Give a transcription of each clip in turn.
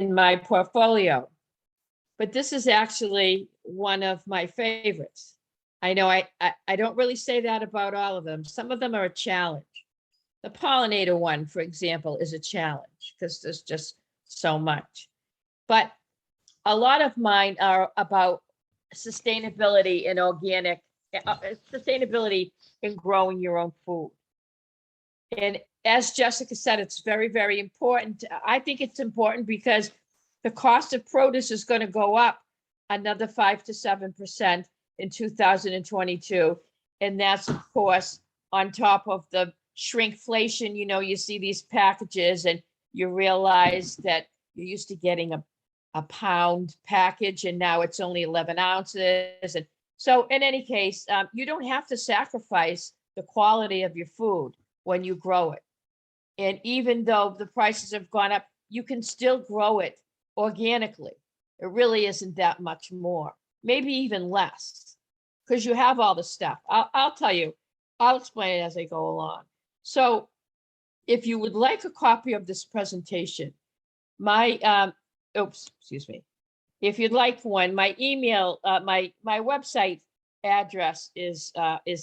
my portfolio. But this is actually one of my favorites. I know I don't really say that about all of them. Some of them are a challenge. The pollinator one, for example, is a challenge because there's just so much. But a lot of mine are about sustainability and organic, sustainability in growing your own food. And as Jessica said, it's very, very important. I think it's important because the cost of produce is going to go up another 5 to 7% in 2022. And that's, of course, on top of the shrinkflation. You know, you see these packages and you realize that you're used to getting a pound package and now it's only 11 ounces. And so in any case, you don't have to sacrifice the quality of your food when you grow it. And even though the prices have gone up, you can still grow it organically. It really isn't that much more, maybe even less, because you have all the stuff. I'll tell you, I'll explain it as I go along. So if you would like a copy of this presentation, my, excuse me. If you'd like one, my email, my website address is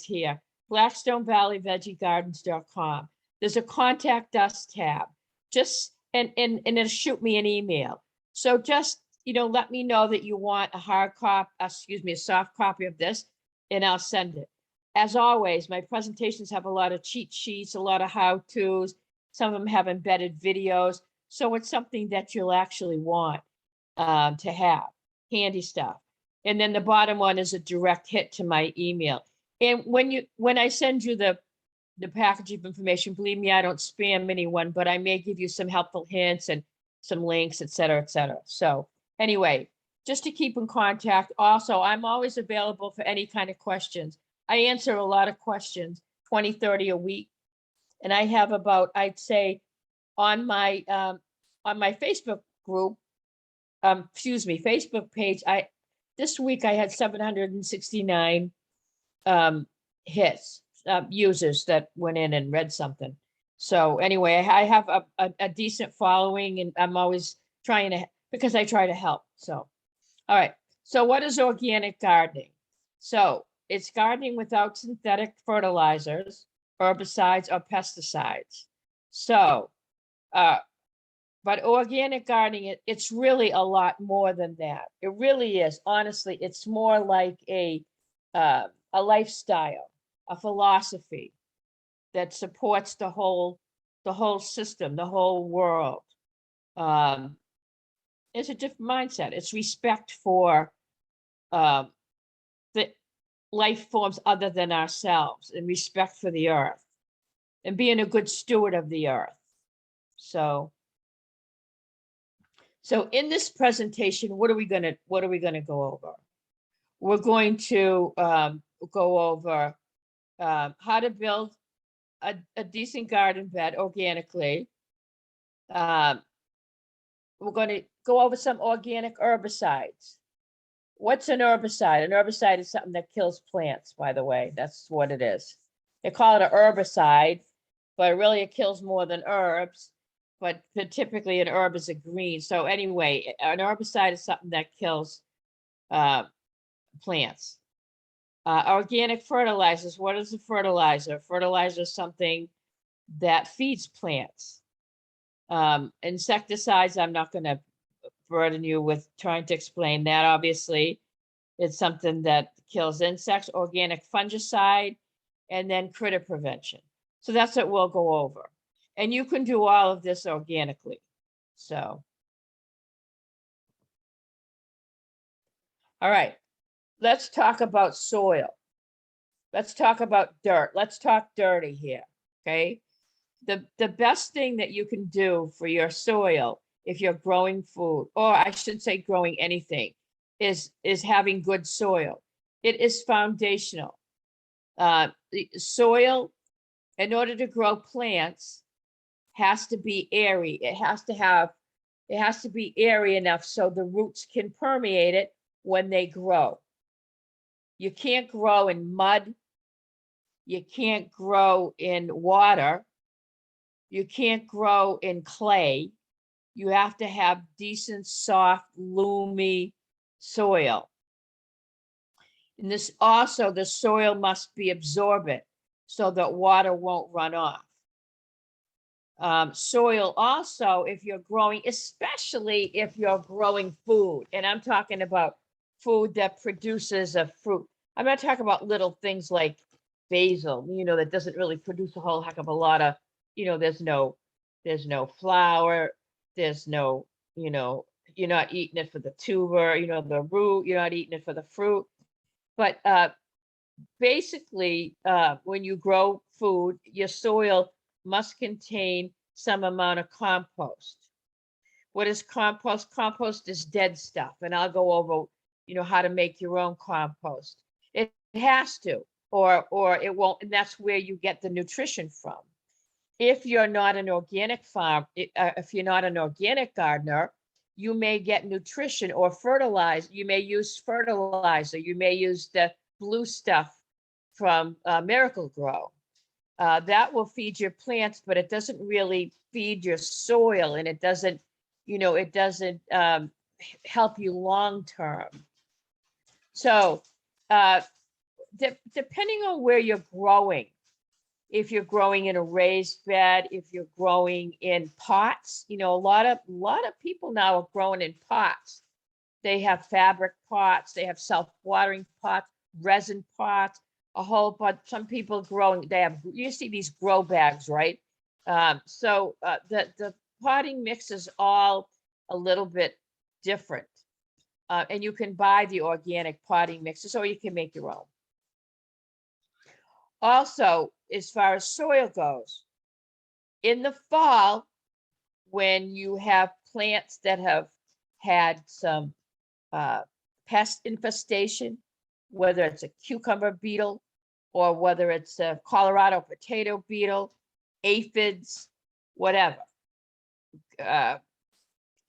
here, blackstonevalleyveggiegardens.com. There's a contact us tab, just, and it'll shoot me an email. So just, you know, let me know that you want a hard copy, a soft copy of this, and I'll send it. As always, my presentations have a lot of cheat sheets, a lot of how-tos. Some of them have embedded videos. So it's something that you'll actually want to have, handy stuff. And then the bottom one is a direct hit to my email. And when I send you the package of information, believe me, I don't spam anyone, but I may give you some helpful hints and some links, et cetera, et cetera. So anyway, just to keep in contact. Also, I'm always available for any kind of questions. I answer a lot of questions, 20, 30 a week. And I have about, I'd say, on my Facebook group, Facebook page, this week I had 769 hits, users that went in and read something. So anyway, I have a decent following, and I'm always trying to, because I try to help. So, all right. So what is organic gardening? So it's gardening without synthetic fertilizers, herbicides, or pesticides. So, but organic gardening, it's really a lot more than that. It really is. Honestly, it's more like a lifestyle, a philosophy that supports the whole system, the whole world. It's a different mindset. It's respect for the life forms other than ourselves, and respect for the earth, and being a good steward of the earth. So in this presentation, what are we gonna go over? We're going to go over how to build a decent garden bed organically. We're going to go over some organic herbicides. What's an herbicide? An herbicide is something that kills plants, by the way. That's what it is. They call it an herbicide, but really it kills more than herbs. But typically an herb is a green. So anyway, an herbicide is something that kills plants. Organic fertilizers. What is a fertilizer? Fertilizer is something that feeds plants. Insecticides, I'm not going to burden you with trying to explain that. Obviously, it's something that kills insects. Organic fungicide, and then critter prevention. So that's what we'll go over. And you can do all of this organically. So, all right, let's talk about soil. Let's talk about dirt. Let's talk dirty here, okay? The best thing that you can do for your soil, if you're growing food, or I should say growing anything, is having good soil. It is foundational. The soil, in order to grow plants, has to be airy. It has to be airy enough so the roots can permeate it when they grow. You can't grow in mud. You can't grow in water. You can't grow in clay. you have to have decent, soft, loomy soil. And this also, the soil must be absorbent so that water won't run off. Soil also, if you're growing, especially if you're growing food, and I'm talking about food that produces a fruit. I'm not talking about little things like basil, that doesn't really produce a whole heck of a lot of, there's no flour, there's no, you're not eating it for the tuber, the root, you're not eating it for the fruit. But basically, when you grow food, your soil must contain some amount of compost. What is compost? Compost is dead stuff. And I'll go over, how to make your own compost. It has to, or it won't, and that's where you get the nutrition from. If you're not an organic farm, if you're not an organic gardener, you may get nutrition or fertilizer. You may use fertilizer. You may use the blue stuff from Miracle Grow. That will feed your plants, but it doesn't really feed your soil, and it doesn't, help you long term. So depending on where you're growing, if you're growing in a raised bed, if you're growing in pots, a lot of people now are growing in pots. They have fabric pots, they have self-watering pots, resin pots, a whole bunch. Some people growing, they have, you see these grow bags, right? So the potting mix is all a little bit different. And you can buy the organic potting mixes, or you can make your own. Also, as far as soil goes, in the fall, when you have plants that have had some pest infestation, whether it's a cucumber beetle or whether it's a Colorado potato beetle, aphids, whatever,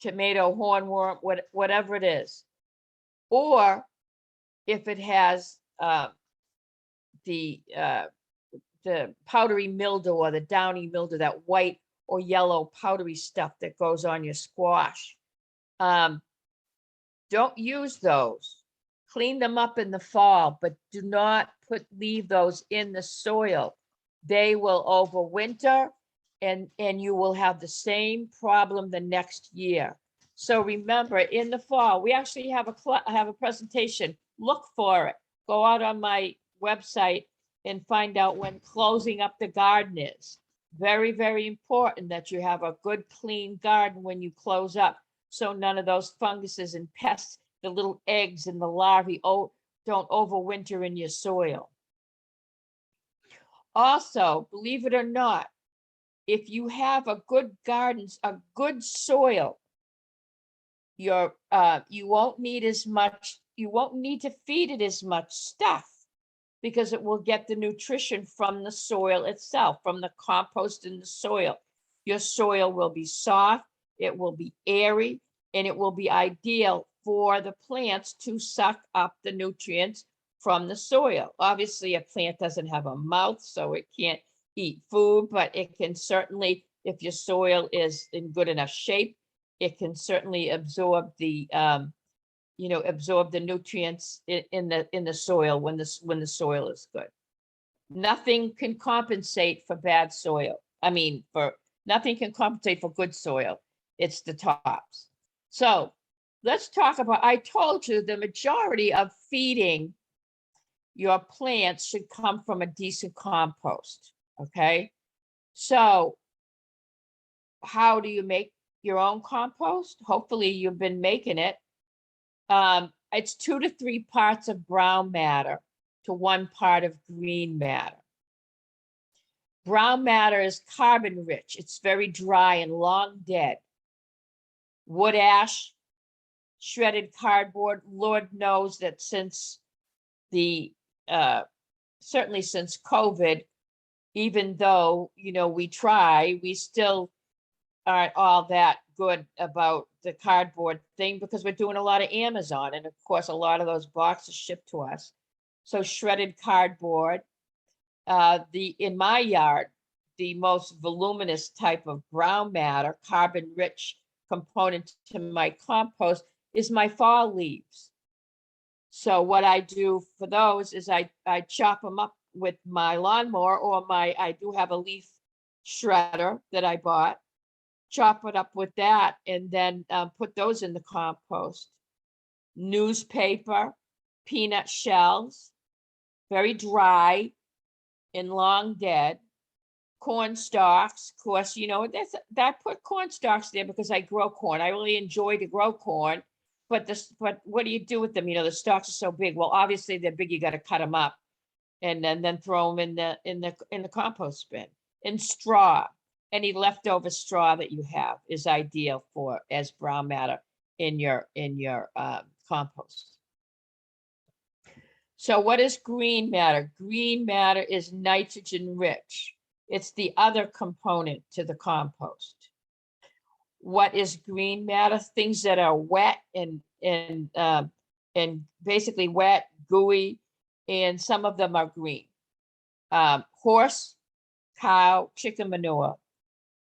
tomato hornworm, whatever it is, or if it has the powdery mildew or the downy mildew, that white or yellow powdery stuff that goes on your squash. Don't use those. Clean them up in the fall, but do not leave those in the soil. They will overwinter, and you will have the same problem the next year. So remember, in the fall, we actually have a presentation. Look for it. Go out on my website and find out when closing up the garden is. Very, very important that you have a good, clean garden when you close up, so none of those funguses and pests, the little eggs and the larvae, don't overwinter in your soil. Also, believe it or not, if you have a good garden, a good soil, you won't need as much, you won't need to feed it as much stuff, because it will get the nutrition from the soil itself, from the compost in the soil. Your soil will be soft, it will be airy, and it will be ideal for the plants to suck up the nutrients from the soil. Obviously, a plant doesn't have a mouth, so it can't eat food, but it can certainly, if your soil is in good enough shape, it can certainly absorb the absorb the nutrients in the soil when the soil is good. Nothing can compensate for bad soil. Nothing can compensate for good soil. It's the tops. So let's talk about, I told you the majority of feeding your plants should come from a decent compost. Okay. So how do you make your own compost? Hopefully you've been making it. It's 2 to 3 parts of brown matter to 1 part of green matter. Brown matter is carbon rich. It's very dry and long dead. Wood ash, shredded cardboard. Lord knows that since certainly since COVID, even though, we try, we still aren't all that good about the cardboard thing, because we're doing a lot of Amazon, and of course a lot of those boxes shipped to us. So shredded cardboard. In my yard, the most voluminous type of brown matter, carbon rich component to my compost is my fall leaves. So what I do for those is I chop them up with my lawnmower, or I do have a leaf shredder that I bought, chop it up with that, and then put those in the compost. Newspaper, peanut shells, very dry and long dead. Corn stalks, of course, you know, I put corn stalks there because I grow corn. I really enjoy to grow corn, but what do you do with them? You know, the stalks are so big. Well, obviously they're big. You got to cut them up, and then throw them in the compost bin. And straw, any leftover straw that you have is ideal for as brown matter in your compost. So what is green matter? Green matter is nitrogen rich. It's the other component to the compost. What is green matter? Things that are wet and basically wet, gooey, and some of them are green. Horse, cow, chicken manure.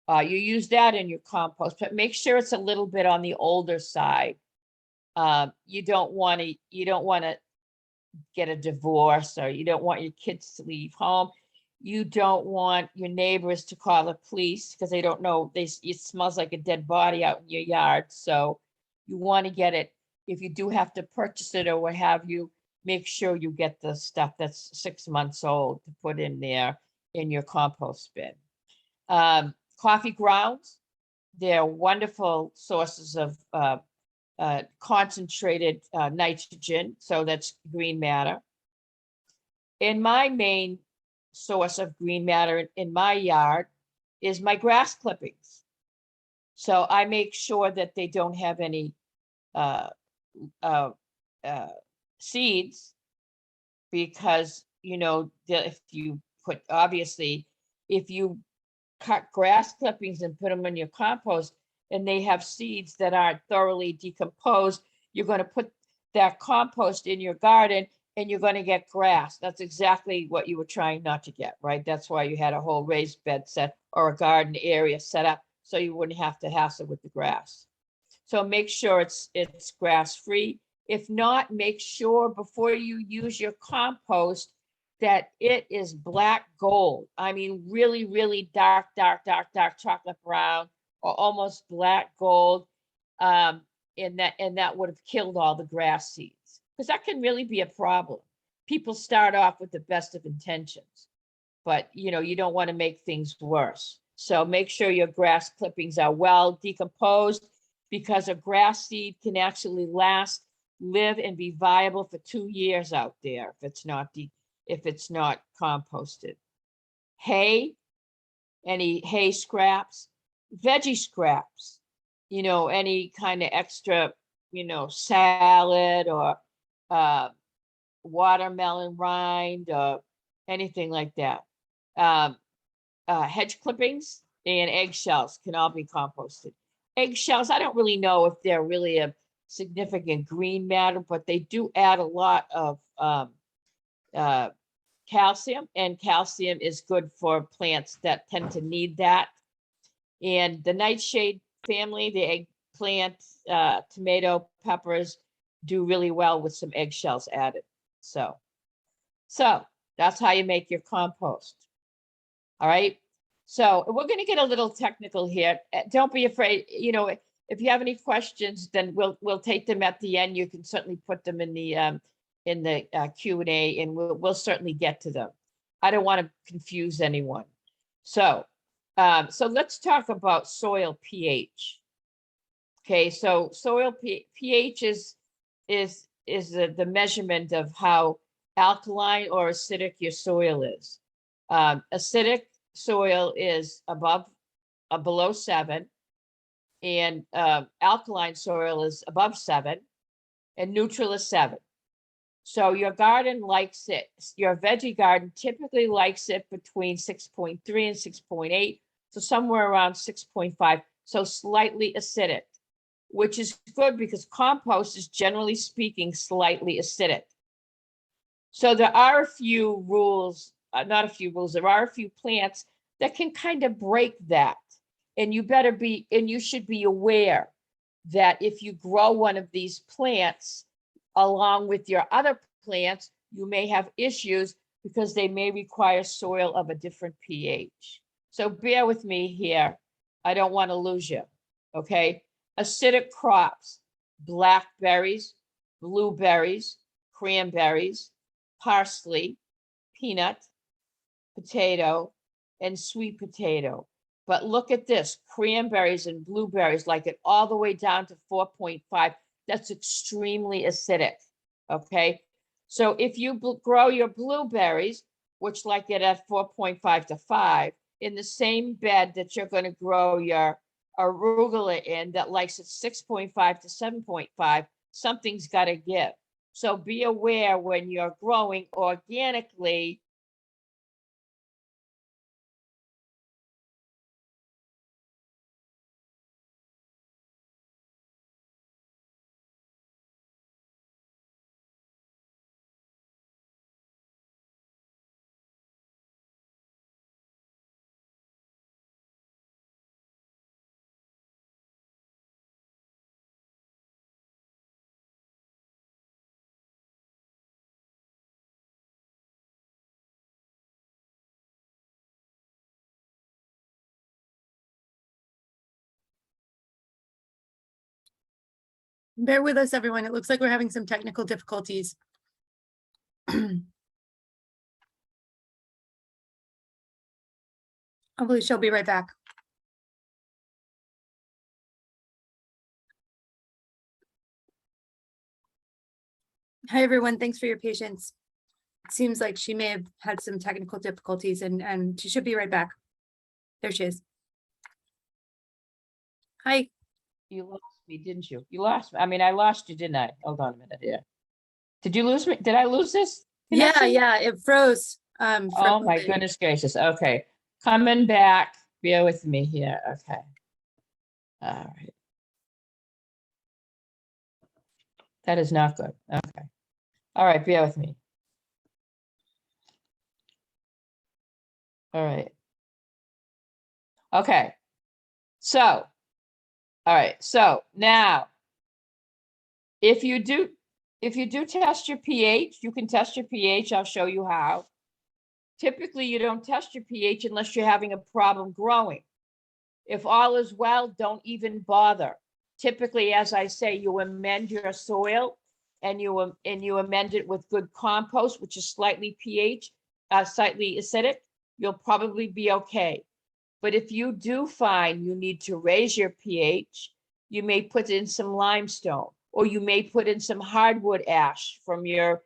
You use that in your compost, but make sure it's a little bit on the older side. You don't want to get a divorce, or you don't want your kids to leave home. You don't want your neighbors to call the police because they don't know, it smells like a dead body out in your yard. So you want to get it, if you do have to purchase it or what have you, make sure you get the stuff that's 6 months old to put in there in your compost bin. Coffee grounds, they're wonderful sources of concentrated nitrogen, so that's green matter. And my main source of green matter in my yard is my grass clippings. So I make sure that they don't have any seeds, because, you know, if you cut grass clippings and put them in your compost and they have seeds that aren't thoroughly decomposed, you're going to put that compost in your garden and you're going to get grass. That's exactly what you were trying not to get, right? That's why you had a whole raised bed set or a garden area set up so you wouldn't have to hassle with the grass. So make sure it's grass free. If not, make sure before you use your compost that it is black gold. I mean, really, really dark chocolate brown or almost black gold. And that would have killed all the grass seeds, because that can really be a problem. People start off with the best of intentions, but you know, you don't want to make things worse. So make sure your grass clippings are well decomposed, because a grass seed can actually live and be viable for 2 years out there if it's not composted. Hay, any hay scraps, veggie scraps, you know, any kind of extra, you know, salad or watermelon rind or anything like that. Hedge clippings and eggshells can all be composted. Eggshells, I don't really know if they're really a significant green matter, but they do add a lot of calcium, and calcium is good for plants that tend to need that. And the nightshade family, the eggplant, tomato, peppers do really well with some eggshells added. So that's how you make your compost. All right. So we're going to get a little technical here. Don't be afraid. You know, if you have any questions, then we'll take them at the end. You can certainly put them in the Q&A, and we'll certainly get to them. I don't want to confuse anyone. So let's talk about soil pH. Okay, so soil pH is the measurement of how alkaline or acidic your soil is. Acidic soil is below 7, and alkaline soil is above 7, and neutral is 7. So your garden likes it. Your veggie garden typically likes it between 6.3 and 6.8, so somewhere around 6.5, so slightly acidic, which is good because compost is, generally speaking, slightly acidic. So there are a few rules, there are a few plants that can kind of break that. And you should be aware that if you grow one of these plants along with your other plants, you may have issues because they may require soil of a different pH. So bear with me here. I don't want to lose you, okay? Acidic crops, blackberries, blueberries, cranberries, parsley, peanut, potato, and sweet potato. But look at this, cranberries and blueberries, like it all the way down to 4.5. That's extremely acidic, okay? So if you grow your blueberries, which like it at 4.5 to 5, in the same bed that you're going to grow your arugula in that likes it 6.5 to 7.5, something's got to give. So be aware when you're growing organically. Bear with us, everyone. It looks like we're having some technical difficulties. Hopefully she'll be right back. Hi, everyone. Thanks for your patience. It seems like she may have had some technical difficulties and she should be right back. There she is. Hi. You lost me, didn't you? You lost me. I mean, I lost you, didn't I? Hold on a minute here. Did you lose me? Did I lose this? connection? Yeah, it froze. For a Oh my moment. goodness gracious. Okay. Coming back. Bear with me here. Okay. All right. That is not good. Okay. All right. Bear with me. All right. Okay. So, all right. So now, if you do test your pH, you can test your pH. I'll show you how. Typically, you don't test your pH unless you're having a problem growing. If all is well, don't even bother. Typically, as I say, you amend your soil and you amend it with good compost, which is slightly pH, slightly acidic. You'll probably be okay. But if you do find you need to raise your pH, you may put in some limestone, or you may put in some hardwood ash from your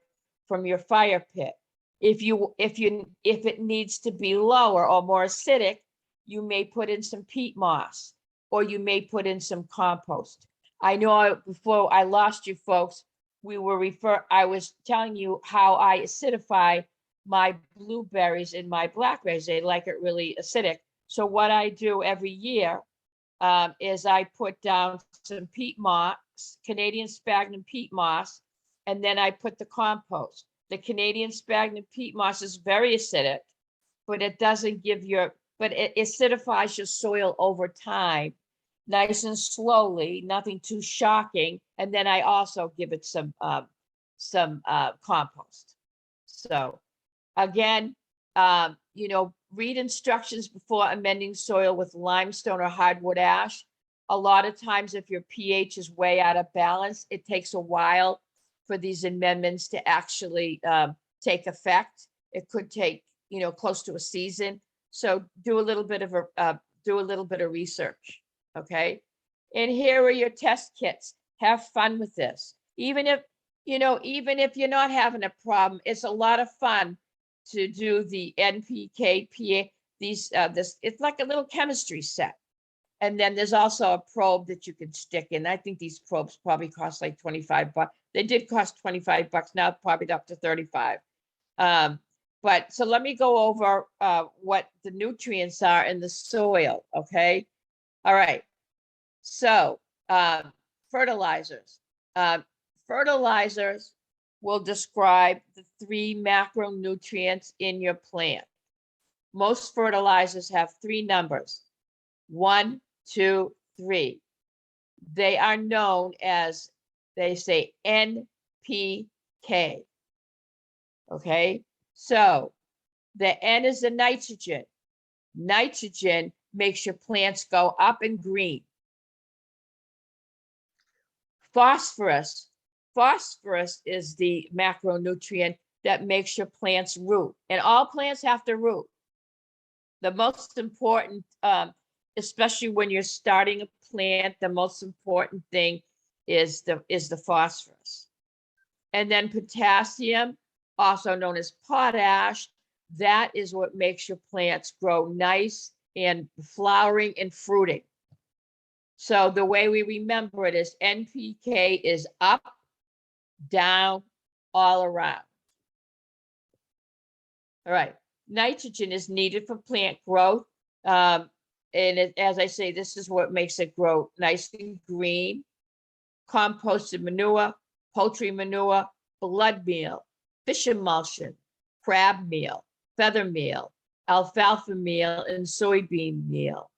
fire pit. If it needs to be lower or more acidic, you may put in some peat moss, or you may put in some compost. I know before I lost you folks, I was telling you how I acidify my blueberries and my blackberries. They like it really acidic. So what I do every year is I put down some peat moss, Canadian sphagnum peat moss, and then I put the compost. The Canadian sphagnum peat moss is very acidic, but it doesn't give but it acidifies your soil over time, nice and slowly, nothing too shocking. And then I also give it some compost. So again, read instructions before amending soil with limestone or hardwood ash. A lot of times, if your pH is way out of balance, it takes a while for these amendments to actually take effect. It could take, close to a season. So do a little bit of research, okay? And here are your test kits. Have fun with this. Even if you're not having a problem, it's a lot of fun to do the NPK, PA, it's like a little chemistry set. And then there's also a probe that you can stick in. I think these probes probably cost like 25 bucks. They did cost 25 bucks, now probably up to 35. But so let me go over what the nutrients are in the soil, okay? All right, so fertilizers. Fertilizers will describe the 3 macronutrients in your plant. Most fertilizers have 3 numbers, 1, 2, 3. they are known as, they say NPK. Okay, so the N is the nitrogen. Nitrogen makes your plants go up and green. Phosphorus is the macronutrient that makes your plants root, and all plants have to root. The most important, especially when you're starting a plant, the most important thing is the phosphorus. And then potassium, also known as potash, that is what makes your plants grow nice and flowering and fruiting. So the way we remember it is NPK is up, down, all around. All right, nitrogen is needed for plant growth. And as I say, this is what makes it grow nice and green. Composted manure, poultry manure, blood meal, fish emulsion, crab meal, feather meal, alfalfa meal, and soybean meal.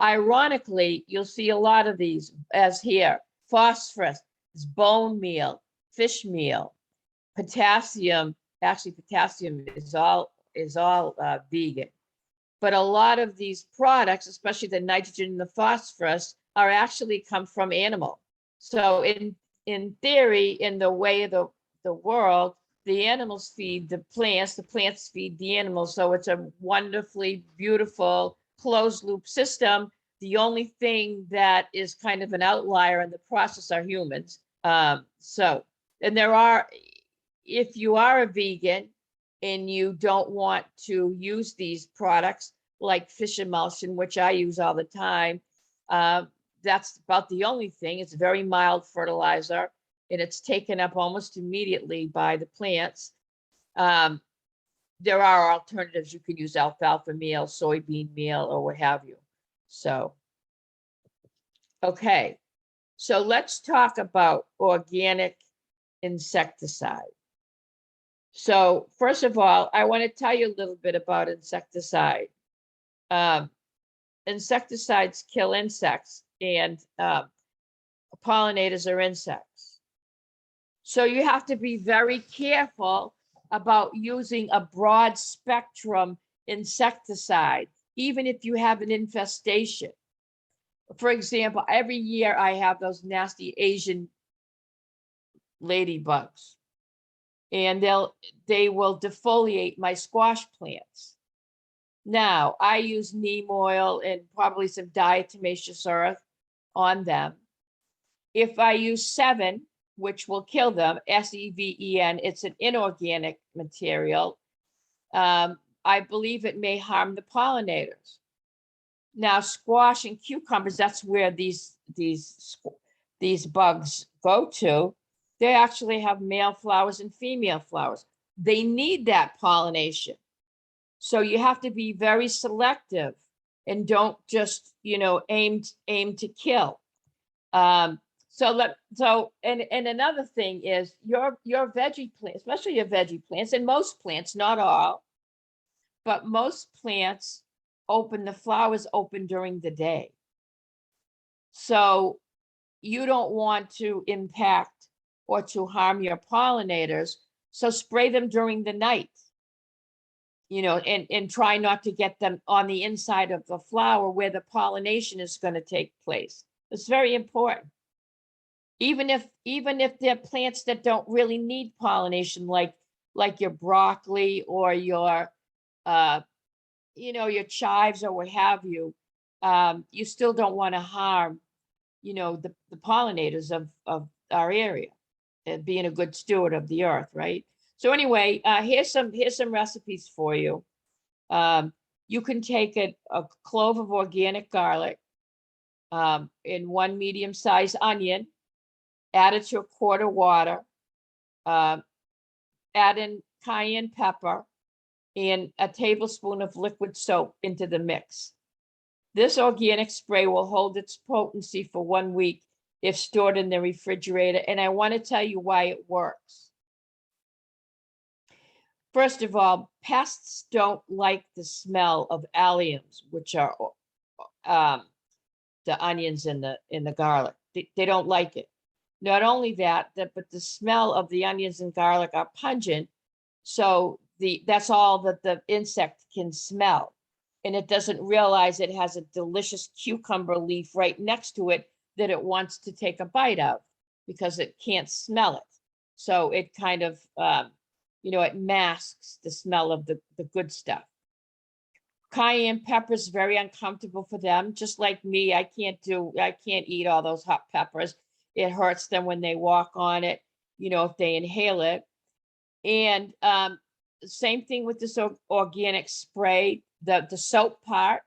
Ironically, you'll see a lot of these as here. Phosphorus is bone meal, fish meal. Potassium, actually potassium is all vegan. But a lot of these products, especially the nitrogen and the phosphorus, are actually come from animal. So in theory, in the way of the world, the animals feed the plants feed the animals. So it's a wonderfully beautiful closed loop system. The only thing that is kind of an outlier in the process are humans. And there are, if you are a vegan and you don't want to use these products like fish emulsion, which I use all the time, that's about the only thing. It's a very mild fertilizer and it's taken up almost immediately by the plants. There are alternatives. You can use alfalfa meal, soybean meal, or what have you. So, okay. So let's talk about organic insecticide. So first of all, I want to tell you a little bit about insecticide. Insecticides kill insects, and pollinators are insects. So you have to be very careful about using a broad spectrum insecticide, even if you have an infestation. For example, every year I have those nasty Asian ladybugs, and they will defoliate my squash plants. Now, I use neem oil and probably some diatomaceous earth on them. If I use Seven, which will kill them, SEVEN, it's an inorganic material, I believe it may harm the pollinators. Now, squash and cucumbers, that's where these bugs go to. They actually have male flowers and female flowers. They need that pollination. So you have to be very selective and don't just, aim to kill. And another thing is your veggie plants, especially your veggie plants, and most plants, not all, but most plants the flowers open during the day. So you don't want to impact or to harm your pollinators. So spray them during the night, and try not to get them on the inside of the flower where the pollination is going to take place. It's very important. Even if they're plants that don't really need pollination, like your broccoli or your your chives or what have you, you still don't want to harm, the pollinators of our area, and being a good steward of the earth, right? So anyway, here's some recipes for you. You can take a clove of organic garlic, in 1 medium-sized onion, add it to a quart of water, add in cayenne pepper and a tablespoon of liquid soap into the mix. This organic spray will hold its potency for 1 week if stored in the refrigerator, and I want to tell you why it works. First of all, pests don't like the smell of alliums, which are the onions in the garlic. they don't like it. Not only that, but the smell of the onions and garlic are pungent. So that's all that the insect can smell. And it doesn't realize it has a delicious cucumber leaf right next to it that it wants to take a bite of because it can't smell it. So it kind of, it masks the smell of the good stuff. Cayenne pepper is very uncomfortable for them, just like me. I can't eat all those hot peppers. It hurts them when they walk on it, if they inhale it. And same thing with this organic spray, the soap part.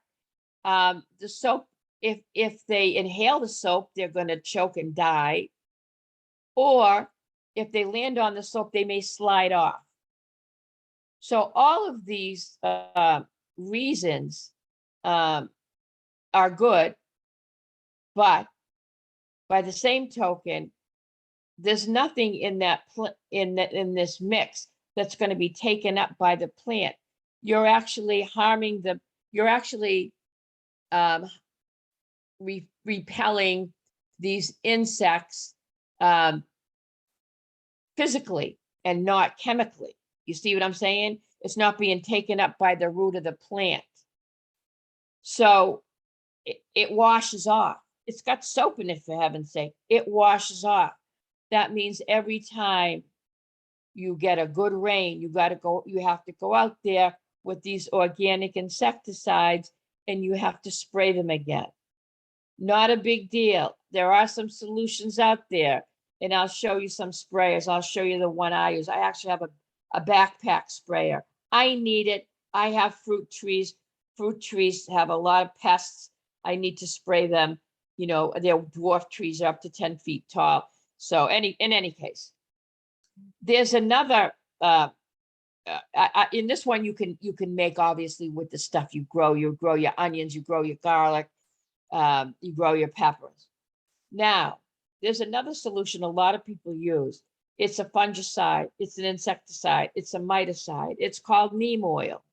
The soap, if they inhale the soap, they're going to choke and die. Or if they land on the soap, they may slide off. So all of these reasons are good, but by the same token, there's nothing in in this mix that's going to be taken up by the plant. You're actually harming you're actually repelling these insects physically and not chemically. You see what I'm saying? It's not being taken up by the root of the plant. So it washes off. It's got soap in it, for heaven's sake. It washes off. That means every time you get a good rain, you have to go out there with these organic insecticides and you have to spray them again. Not a big deal. There are some solutions out there, and I'll show you some sprayers. I'll show you the one I use. I actually have a backpack sprayer. I need it. I have fruit trees. Fruit trees have a lot of pests. I need to spray them. Their dwarf trees are up to 10 feet tall. So in any case, there's another, in this one, you can make obviously with the stuff you grow. You grow your onions, you grow your garlic, you grow your peppers. Now, there's another solution a lot of people use. It's a fungicide, it's an insecticide, it's a miticide. It's called neem oil.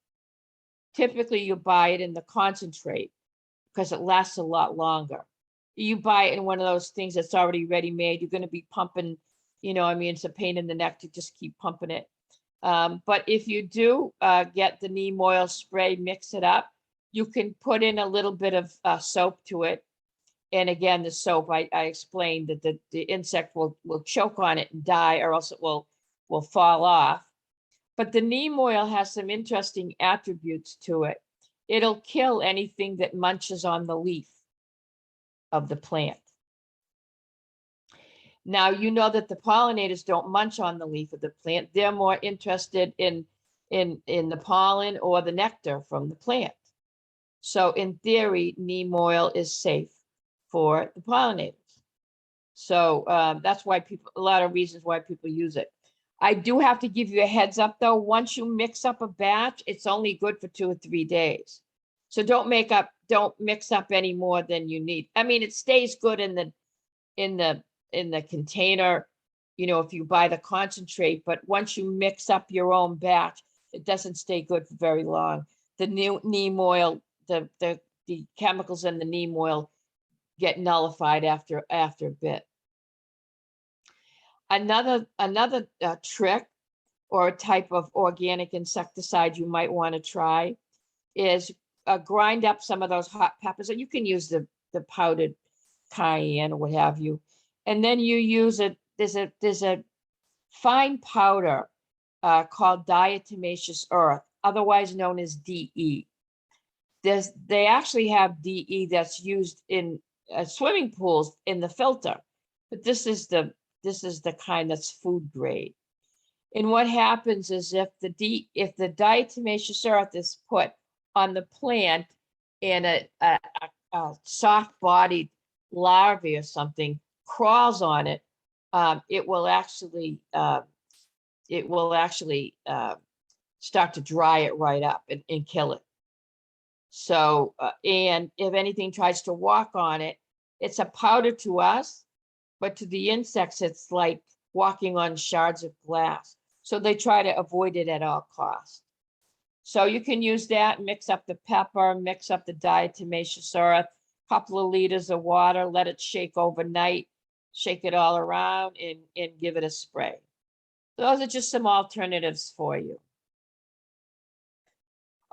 Typically, you buy it in the concentrate because it lasts a lot longer. You buy it in one of those things that's already ready made. You're going to be pumping, it's a pain in the neck to just keep pumping it. But if you do get the neem oil spray, mix it up, you can put in a little bit of soap to it. And again, the soap, I explained that the insect will choke on it and die, or else it will fall off. But the neem oil has some interesting attributes to it. It'll kill anything that munches on the leaf of the plant. Now, you know that the pollinators don't munch on the leaf of the plant. They're more interested in the pollen or the nectar from the plant. So in theory, neem oil is safe for the pollinators. So that's why a lot of reasons why people use it. I do have to give you a heads up though. Once you mix up a batch, it's only good for 2 or 3 days. So don't mix up any more than you need. I mean, it stays good in the container, if you buy the concentrate, but once you mix up your own batch, it doesn't stay good for very long. The neem oil, the chemicals in the neem oil get nullified after a bit. Another trick or a type of organic insecticide you might want to try is grind up some of those hot peppers, and you can use the powdered cayenne or what have you. And then you use it. There's a fine powder called diatomaceous earth, otherwise known as DE. They actually have DE that's used in swimming pools in the filter, but this is the kind that's food grade. And what happens is if the diatomaceous earth is put on the plant and a soft-bodied larvae or something crawls on it, it will actually start to dry it right up and kill it. So, and if anything tries to walk on it, it's a powder to us, but to the insects, it's like walking on shards of glass. So they try to avoid it at all costs. So you can use that, mix up the pepper, mix up the diatomaceous earth, couple of liters of water, let it shake overnight, shake it all around and give it a spray. Those are just some alternatives for you.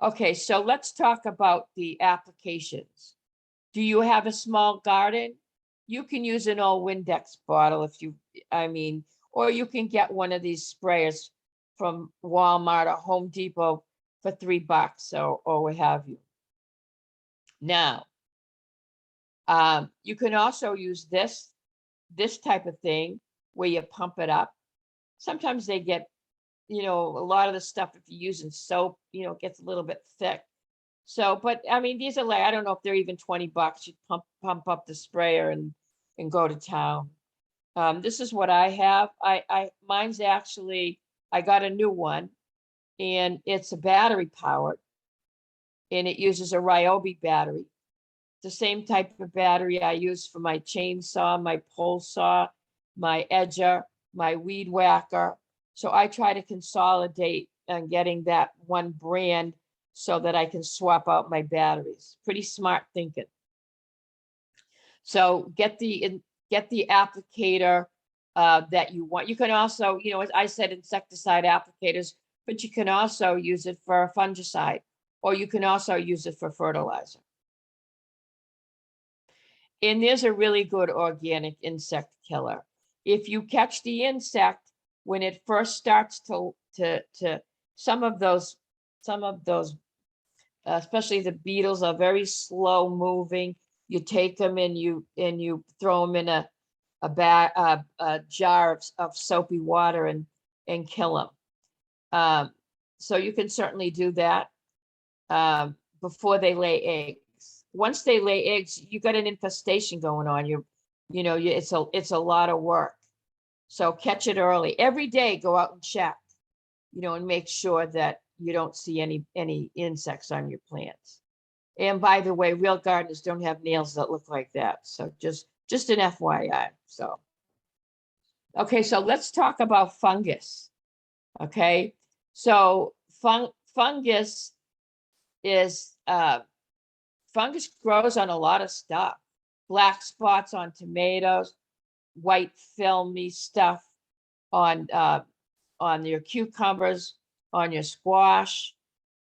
Okay, so let's talk about the applications. Do you have a small garden? You can use an old Windex bottle if you, or you can get one of these sprayers from Walmart or Home Depot for $3 or what have you. Now, you can also use this type of thing where you pump it up. Sometimes they get, a lot of the stuff, if you're using soap, gets a little bit thick. So, but these are like, I don't know if they're even $20. You pump up the sprayer and go to town. This is what I have. Mine's actually, I got a new one and it's a battery powered and it uses a Ryobi battery. The same type of battery I use for my chainsaw, my pole saw, my edger, my weed whacker. So I try to consolidate on getting that one brand so that I can swap out my batteries. Pretty smart thinking. So get the applicator that you want. You can also, as I said, insecticide applicators, but you can also use it for a fungicide, or you can also use it for fertilizer. And there's a really good organic insect killer. If you catch the insect when it first starts to some of those, especially the beetles are very slow moving. You take them and you throw them in a jar of soapy water and kill them. So you can certainly do that before they lay eggs. Once they lay eggs, you got an infestation going on. It's a lot of work. So catch it early. Every day, go out and check, and make sure that you don't see any insects on your plants. And by the way, real gardeners don't have nails that look like that. So just an FYI. So, okay, so let's talk about fungus. Okay, so fungus is fungus grows on a lot of stuff. Black spots on tomatoes, white filmy stuff on your cucumbers, on your squash.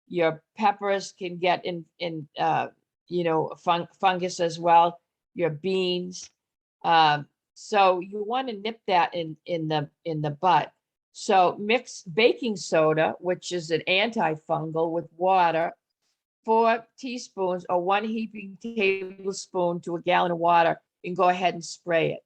Your peppers can get in fungus as well. Your beans. So you want to nip that in the bud. So mix baking soda, which is an antifungal, with water, 4 teaspoons or 1 heaping tablespoon to a gallon of water, and go ahead and spray it.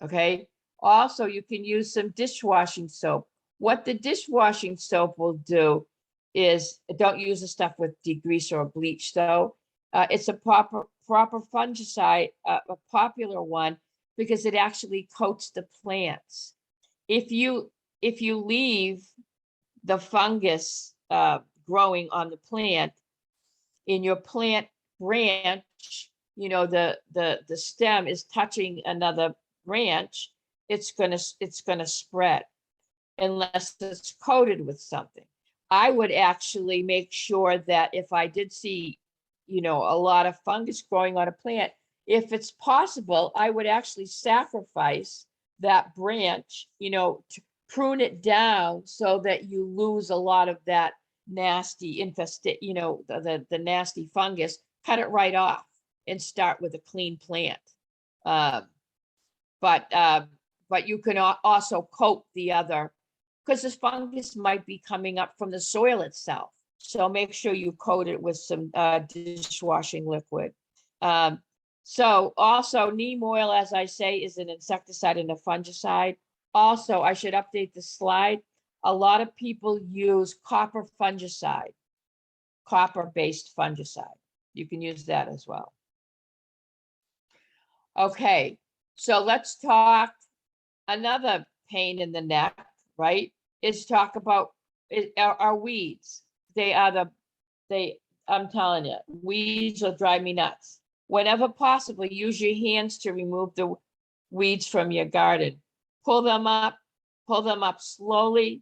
Okay. Also, you can use some dishwashing soap. What the dishwashing soap will do is, don't use the stuff with degreaser or bleach though. It's a proper fungicide, a popular one, because it actually coats the plants. If you leave the fungus growing on the plant, in your plant branch, the stem is touching another branch, it's gonna spread unless it's coated with something. I would actually make sure that if I did see, a lot of fungus growing on a plant, if it's possible, I would actually sacrifice that branch, to prune it down so that you lose a lot of that nasty the nasty fungus. Cut it right off and start with a clean plant. But you can also coat the other, because this fungus might be coming up from the soil itself. So make sure you coat it with some dishwashing liquid. So also neem oil, as I say, is an insecticide and a fungicide. Also, I should update the slide. A lot of people use copper fungicide, copper-based fungicide. You can use that as well. Okay, so let's talk another pain in the neck, right? Is talk about our weeds. I'm telling you, weeds will drive me nuts. Whenever possible, use your hands to remove the weeds from your garden. Pull them up slowly.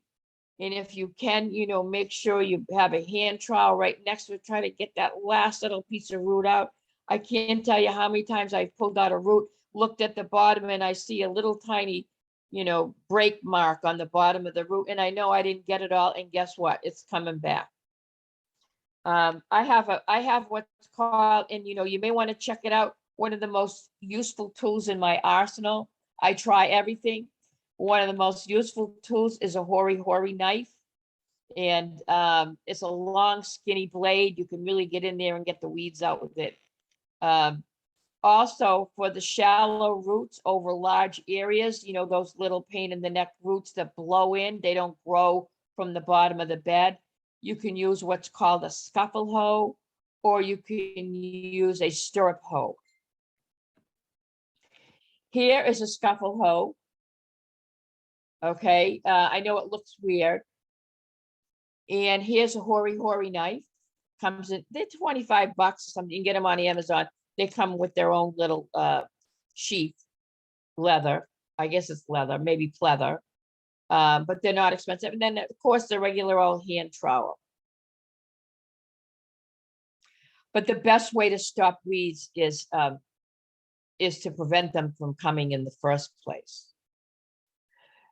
And if you can, make sure you have a hand trowel right next to it. Try to get that last little piece of root out. I can't tell you how many times I've pulled out a root, looked at the bottom, and I see a little tiny, break mark on the bottom of the root, and I know I didn't get it all, and guess what? It's coming back. I have what's called, and you may want to check it out, one of the most useful tools in my arsenal. I try everything. One of the most useful tools is a hori knife. And it's a long, skinny blade. You can really get in there and get the weeds out with it. Also, for the shallow roots over large areas, those little pain in the neck roots that blow in, they don't grow from the bottom of the bed. You can use what's called a scuffle hoe, or you can use a stirrup hoe. Here is a scuffle hoe. Okay, I know it looks weird. And here's a hori knife. Comes in, they're $25 or something. You can get them on Amazon. They come with their own little sheath, leather. I guess it's leather, maybe pleather. But they're not expensive. And then, of course, the regular old hand trowel. But the best way to stop weeds is to prevent them from coming in the first place.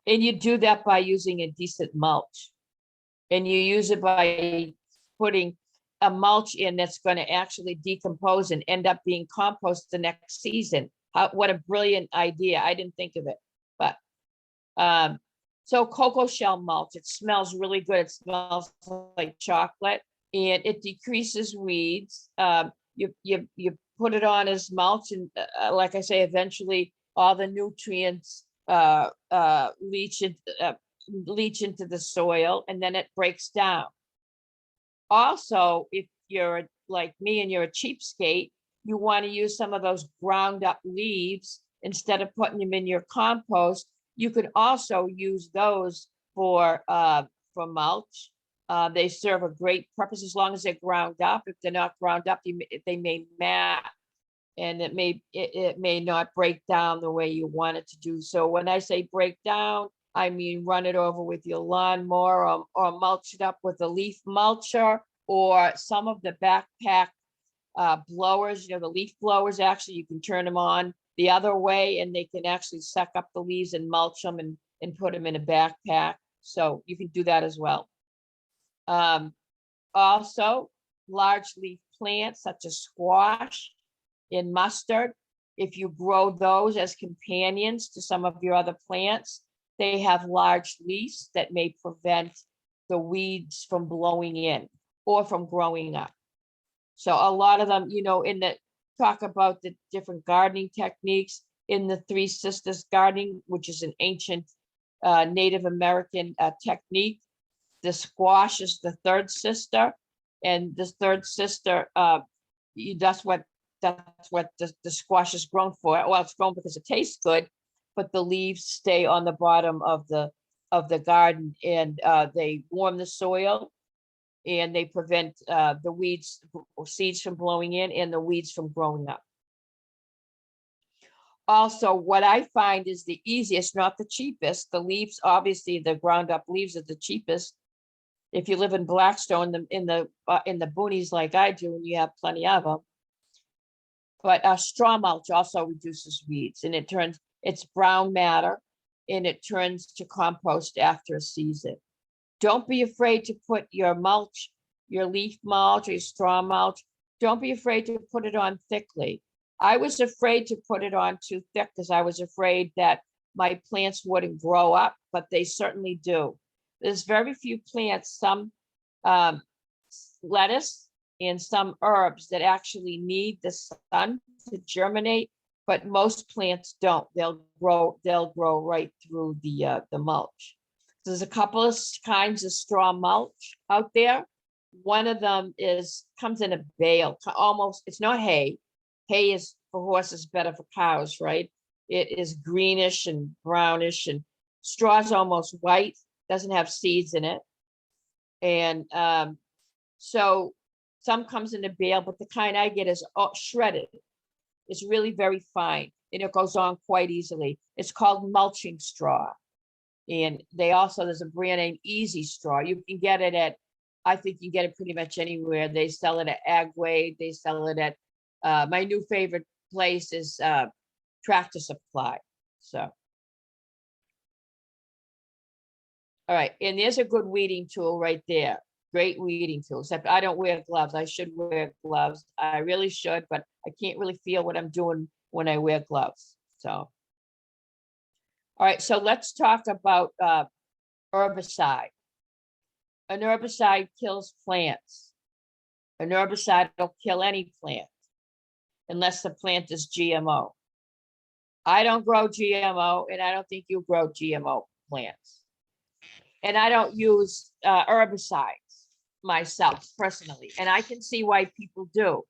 And you do that by using a decent mulch. And you use it by putting a mulch in that's going to actually decompose and end up being compost the next season. What a brilliant idea. I didn't think of it. But so cocoa shell mulch, it smells really good. It smells like chocolate, and it decreases weeds. You put it on as mulch, and like I say, eventually all the nutrients leach into the soil, and then it breaks down. Also, if you're like me and you're a cheapskate, you want to use some of those ground up leaves instead of putting them in your compost. You could also use those for mulch. They serve a great purpose as long as they're ground up. If they're not ground up, they may mat, and it may not break down the way you want it to do. So when I say break down, I mean run it over with your lawnmower, or mulch it up with a leaf mulcher, or some of the backpack blowers. The leaf blowers, actually, you can turn them on the other way, and they can actually suck up the leaves and mulch them and put them in a backpack. So you can do that as well. Also, large leaf plants such as squash and mustard, if you grow those as companions to some of your other plants, they have large leaves that may prevent the weeds from blowing in or from growing up. So a lot of them, talk about the different gardening techniques in the Three Sisters gardening, which is an ancient Native American technique. The squash is the third sister, and this third sister, that's what the squash is grown for. Well, it's grown because it tastes good, but the leaves stay on the bottom of the garden, and they warm the soil, and they prevent the weeds or seeds from blowing in and the weeds from growing up. Also, what I find is the easiest, not the cheapest. The leaves, obviously, the ground up leaves are the cheapest. If you live in Blackstone, in the boonies like I do, and you have plenty of them. But straw mulch also reduces weeds, and it's brown matter, and it turns to compost after a season. Don't be afraid to put your mulch, your leaf mulch or your straw mulch. Don't be afraid to put it on thickly. I was afraid to put it on too thick because I was afraid that my plants wouldn't grow up, but they certainly do. There's very few plants, some lettuce and some herbs that actually need the sun to germinate, but most plants don't. They'll grow right through the mulch. There's a couple of kinds of straw mulch out there. One of them comes in a bale, almost, it's not hay. Hay is for horses, better for cows, right? It is greenish and brownish, and straw is almost white, doesn't have seeds in it. And so some comes in a bale, but the kind I get is shredded. It's really very fine, and it goes on quite easily. It's called mulching straw. And there's a brand named Easy Straw. You can get it I think you get it pretty much anywhere. They sell it at Agway. They sell it at my new favorite place is Tractor Supply. So. All right, and there's a good weeding tool right there. Great weeding tool, except I don't wear gloves. I should wear gloves. I really should, but I can't really feel what I'm doing when I wear gloves. So, all right, so let's talk about herbicide. An herbicide kills plants. An herbicide will kill any plant unless the plant is GMO. I don't grow GMO, and I don't think you grow GMO plants. And I don't use herbicides myself personally. And I can see why people do.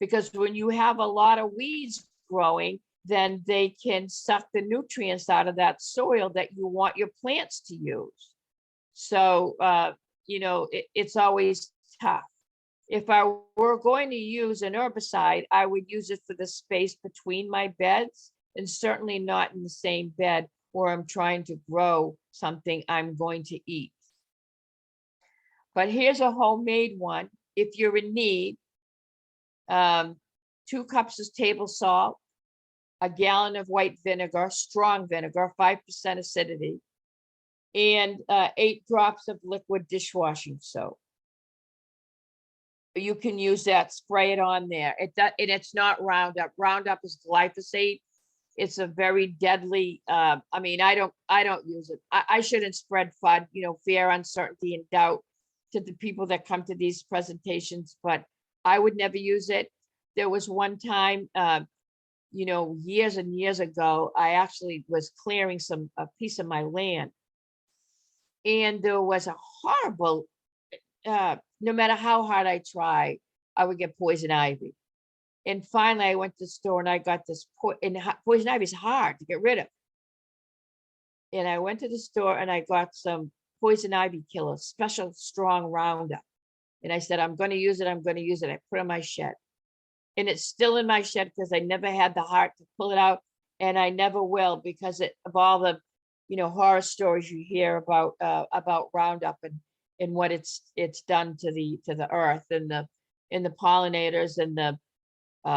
Because when you have a lot of weeds growing, then they can suck the nutrients out of that soil that you want your plants to use. So, you know, it's always tough. If I were going to use an herbicide, I would use it for the space between my beds, and certainly not in the same bed where I'm trying to grow something I'm going to eat. But here's a homemade one. If you're in need, 2 cups of table salt, a gallon of white vinegar, strong vinegar, 5% acidity, and 8 drops of liquid dishwashing soap. You can use that, spray it on there. And it's not Roundup. Roundup is glyphosate. It's a very deadly, I mean, I don't use it. I shouldn't spread FUD, you know, fear, uncertainty, and doubt to the people that come to these presentations, but I would never use it. There was one time, you know, years and years ago, I actually was clearing a piece of my land. And there was a horrible, no matter how hard I tried, I would get poison ivy. And finally, I went to the store and I got this, and poison ivy is hard to get rid of. And I went to the store and I got some poison ivy killer, special strong Roundup. And I said, I'm going to use it. I'm going to use it. I put it in my shed. And it's still in my shed because I never had the heart to pull it out. And I never will, because of all the, you know, horror stories you hear about Roundup and what it's done to the earth and the pollinators and the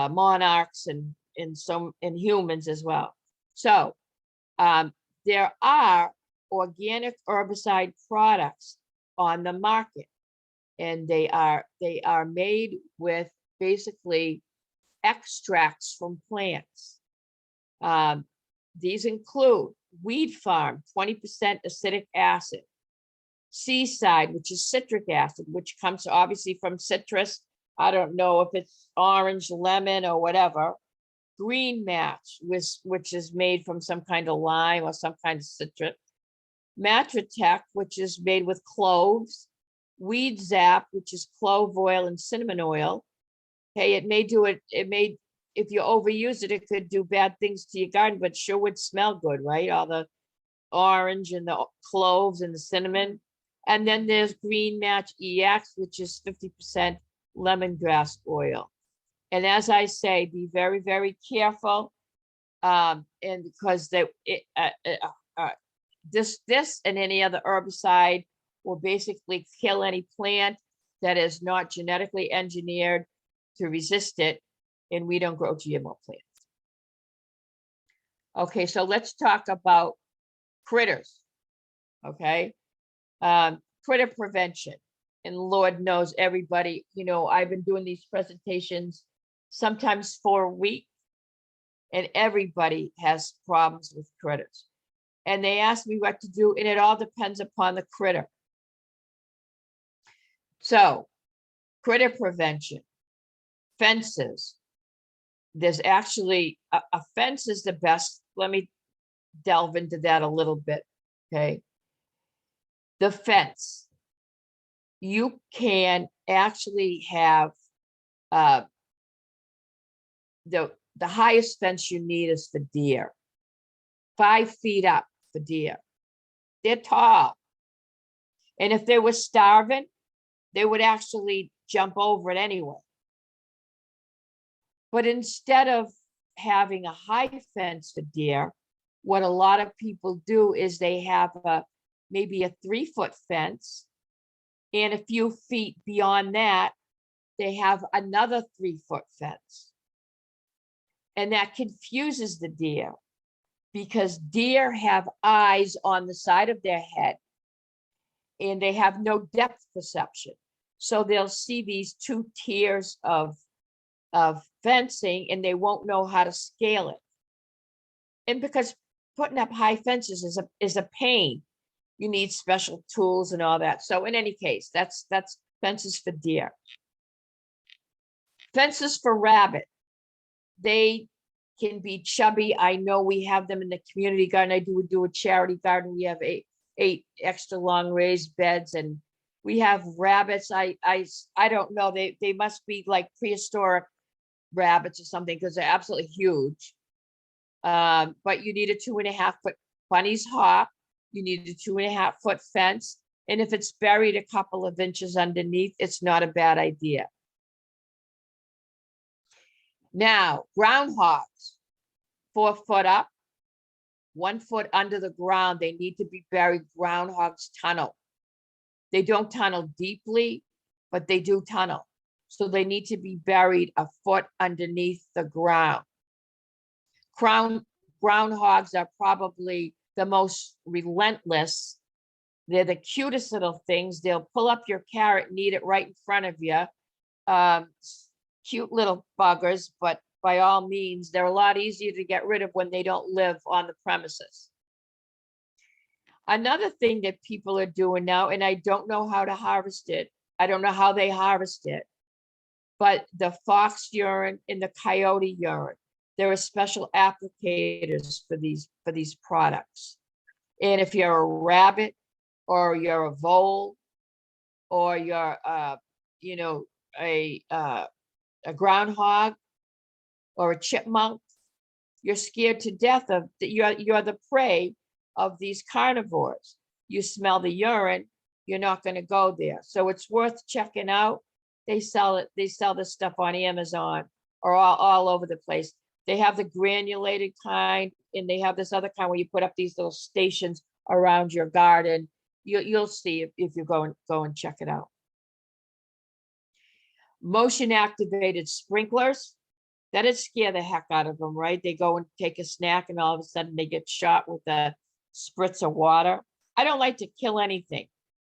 monarchs and humans as well. So there are organic herbicide products on the market, and they are made with basically extracts from plants. These include Weed Farm, 20% acidic acid, Seaside, which is citric acid, which comes obviously from citrus. I don't know if it's orange, lemon, or whatever. Green Match, which is made from some kind of lime or some kind of citrus. Matratech, which is made with cloves. Weed Zap, which is clove oil and cinnamon oil. Okay, it may, if you overuse it, it could do bad things to your garden, but sure would smell good, right? All the orange and the cloves and the cinnamon. And then there's Green Match EX, which is 50% lemongrass oil. And as I say, be very, very careful. And because this and any other herbicide will basically kill any plant that is not genetically engineered to resist it. And we don't grow GMO plants. Okay, so let's talk about critters. Okay, critter prevention. And Lord knows everybody, you know, I've been doing these presentations sometimes for a week, and everybody has problems with critters. And they ask me what to do, and it all depends upon the critter. So, critter prevention, fences. There's actually, a fence is the best. Let me delve into that a little bit, okay? The fence. You can actually have, the highest fence you need is for deer. 5 feet up for deer. They're tall. And if they were starving, they would actually jump over it anyway. But instead of having a high fence for deer, what a lot of people do is they have maybe a 3-foot fence, and a few feet beyond that, they have another 3-foot fence. And that confuses the deer because deer have eyes on the side of their head and they have no depth perception. So they'll see these two tiers of fencing and they won't know how to scale it. And because putting up high fences is a pain, you need special tools and all that. So in any case, that's fences for deer. Fences for rabbit. They can be chubby. I know we have them in the community garden. I do a charity garden. We have eight extra long raised beds and we have rabbits. I don't know. They must be like prehistoric rabbits or something because they're absolutely huge. But you need a 2.5 foot bunny's hop. You need a 2.5 foot fence. And if it's buried a couple of inches underneath, it's not a bad idea. Now, groundhogs, 4 foot up, 1 foot under the ground. They need to be buried. Groundhogs tunnel. They don't tunnel deeply, but they do tunnel. So they need to be buried a foot underneath the ground. Groundhogs are probably the most relentless. They're the cutest little things. They'll pull up your carrot and eat it right in front of you. Cute little buggers, but by all means, they're a lot easier to get rid of when they don't live on the premises. Another thing that people are doing now, and I don't know how to harvest it. I don't know how they harvest it, but the fox urine and the coyote urine, there are special applicators for these products. And if you're a rabbit or you're a vole or you're a groundhog or a chipmunk, you're scared to death of you're the prey of these carnivores. You smell the urine, you're not going to go there. So it's worth checking out. They sell this stuff on Amazon or all over the place. They have the granulated kind and they have this other kind where you put up these little stations around your garden. You'll see if you go and check it out. Motion activated sprinklers, that'd scare the heck out of them, right? They go and take a snack and all of a sudden they get shot with a spritz of water. I don't like to kill anything.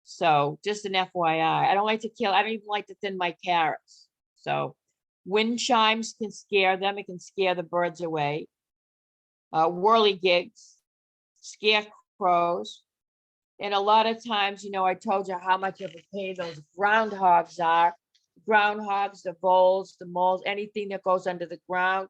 So just an FYI, I don't even like to thin my carrots. So wind chimes can scare them. It can scare the birds away. Whirligigs, scarecrows. And a lot of times, I told you how much of a pain those groundhogs are. Groundhogs, the voles, the moles, anything that goes under the ground.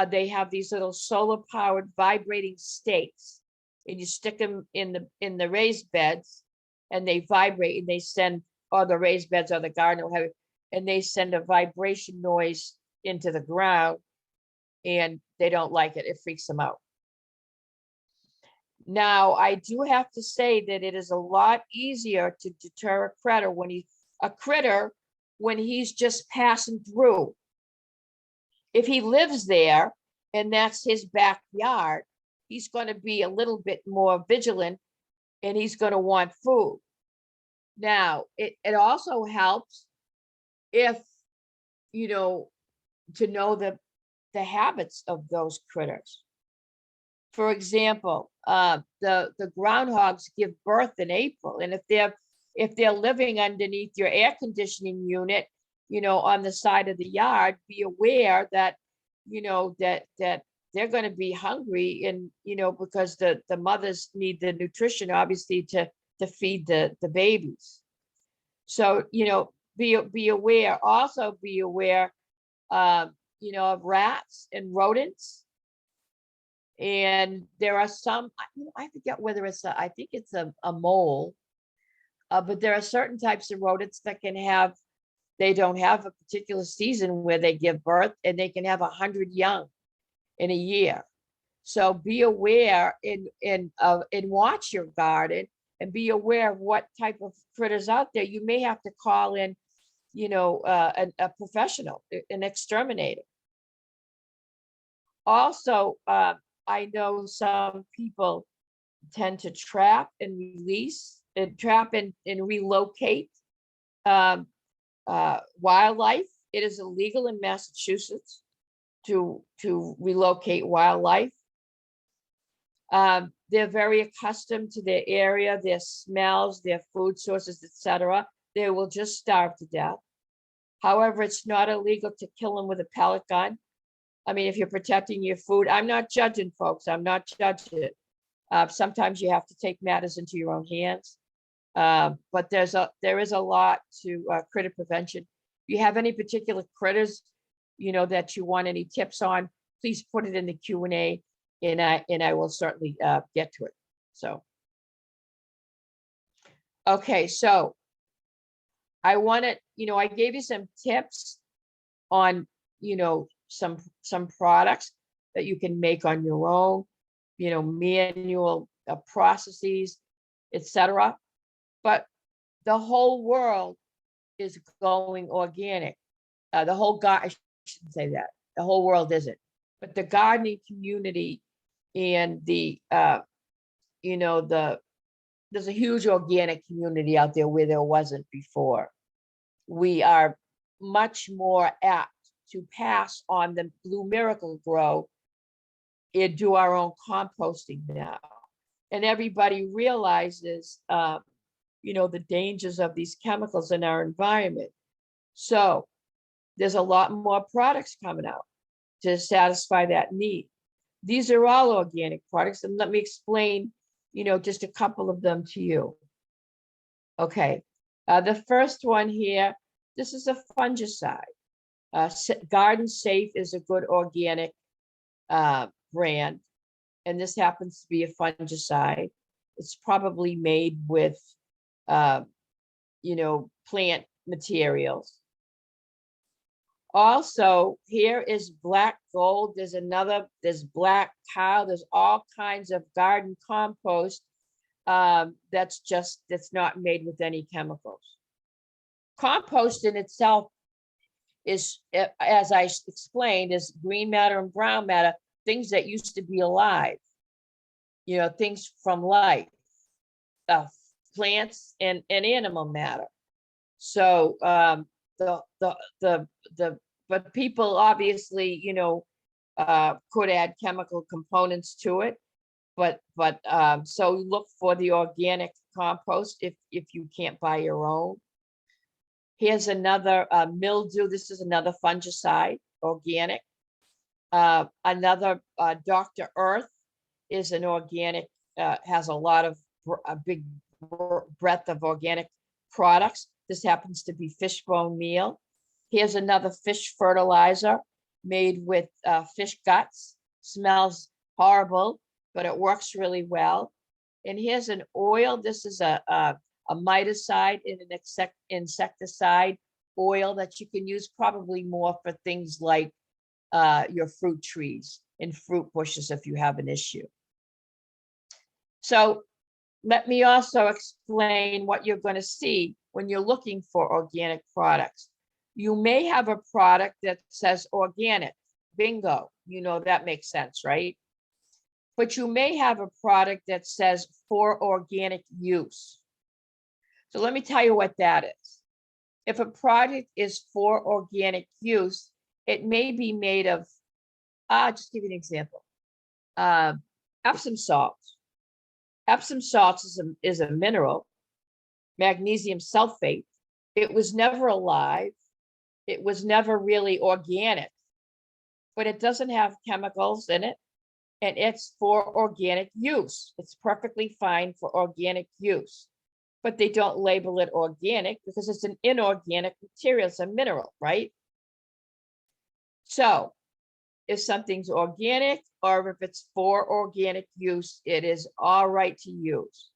They have these little solar powered vibrating stakes and you stick them in the raised beds and they vibrate and they send, or the raised beds or the garden or whatever, and they send a vibration noise into the ground and they don't like it. It freaks them out. Now, I do have to say that it is a lot easier to deter a critter when he's just passing through. If he lives there and that's his backyard, he's going to be a little bit more vigilant and he's going to want food. Now, it also helps if, to know the habits of those critters. For example, the groundhogs give birth in April, and if they're living underneath your air conditioning unit, on the side of the yard, be aware that that they're going to be hungry, and because the mothers need the nutrition obviously to feed the babies. So be aware. Also be aware, of rats and rodents. And there are some, I forget whether I think it's a mole, but there are certain types of rodents that they don't have a particular season where they give birth, and they can have 100 young in a year. So be aware and watch your garden and be aware of what type of critters out there. You may have to call in, a professional, an exterminator. Also, I know some people tend to trap and release and relocate wildlife. It is illegal in Massachusetts to relocate wildlife. They're very accustomed to their area, their smells, their food sources, etc. They will just starve to death. However, it's not illegal to kill them with a pellet gun. I mean, if you're protecting your food, I'm not judging, folks. I'm not judging. Sometimes you have to take matters into your own hands. But there is a lot to critter prevention. If you have any particular critters, that you want any tips on, please put it in the Q&A, and I will certainly get to it. So, okay, so I wanted, I gave you some tips on, some products that you can make on your own, manual processes, etc. But the whole world is going organic. I shouldn't say that. The whole world isn't. But the gardening community and there's a huge organic community out there where there wasn't before. We are much more apt to pass on the Blue Miracle Grow and do our own composting now. And everybody realizes, the dangers of these chemicals in our environment. So there's a lot more products coming out to satisfy that need. These are all organic products, and let me explain, just a couple of them to you. Okay, the first one here, this is a fungicide. Garden Safe is a good organic brand, and this happens to be a fungicide. It's probably made with, plant materials. Also, here is Black Gold. There's Black Cow. There's all kinds of garden compost that's not made with any chemicals. Compost in itself is, as I explained, is green matter and brown matter, things that used to be alive, things from life, plants and animal matter. So but people obviously, could add chemical components to it, but so look for the organic compost if you can't buy your own. Here's another mildew. This is another fungicide, organic. Another Dr. Earth is an organic, has a lot of a big breadth of organic products. This happens to be fish bone meal. Here's another fish fertilizer made with fish guts. Smells horrible, but it works really well. And here's an oil. This is a miticide and an insecticide oil that you can use probably more for things like your fruit trees and fruit bushes if you have an issue. So let me also explain what you're going to see when you're looking for organic products. You may have a product that says organic. Bingo, that makes sense, right? But you may have a product that says for organic use. So let me tell you what that is. If a product is for organic use, it may be made of, I'll just give you an example. Epsom salts. Epsom salts is a mineral, magnesium sulfate. It was never alive. It was never really organic, but it doesn't have chemicals in it, and it's for organic use. It's perfectly fine for organic use, but they don't label it organic because it's an inorganic material. It's a mineral, right? So if something's organic or if it's for organic use, it is all right to use.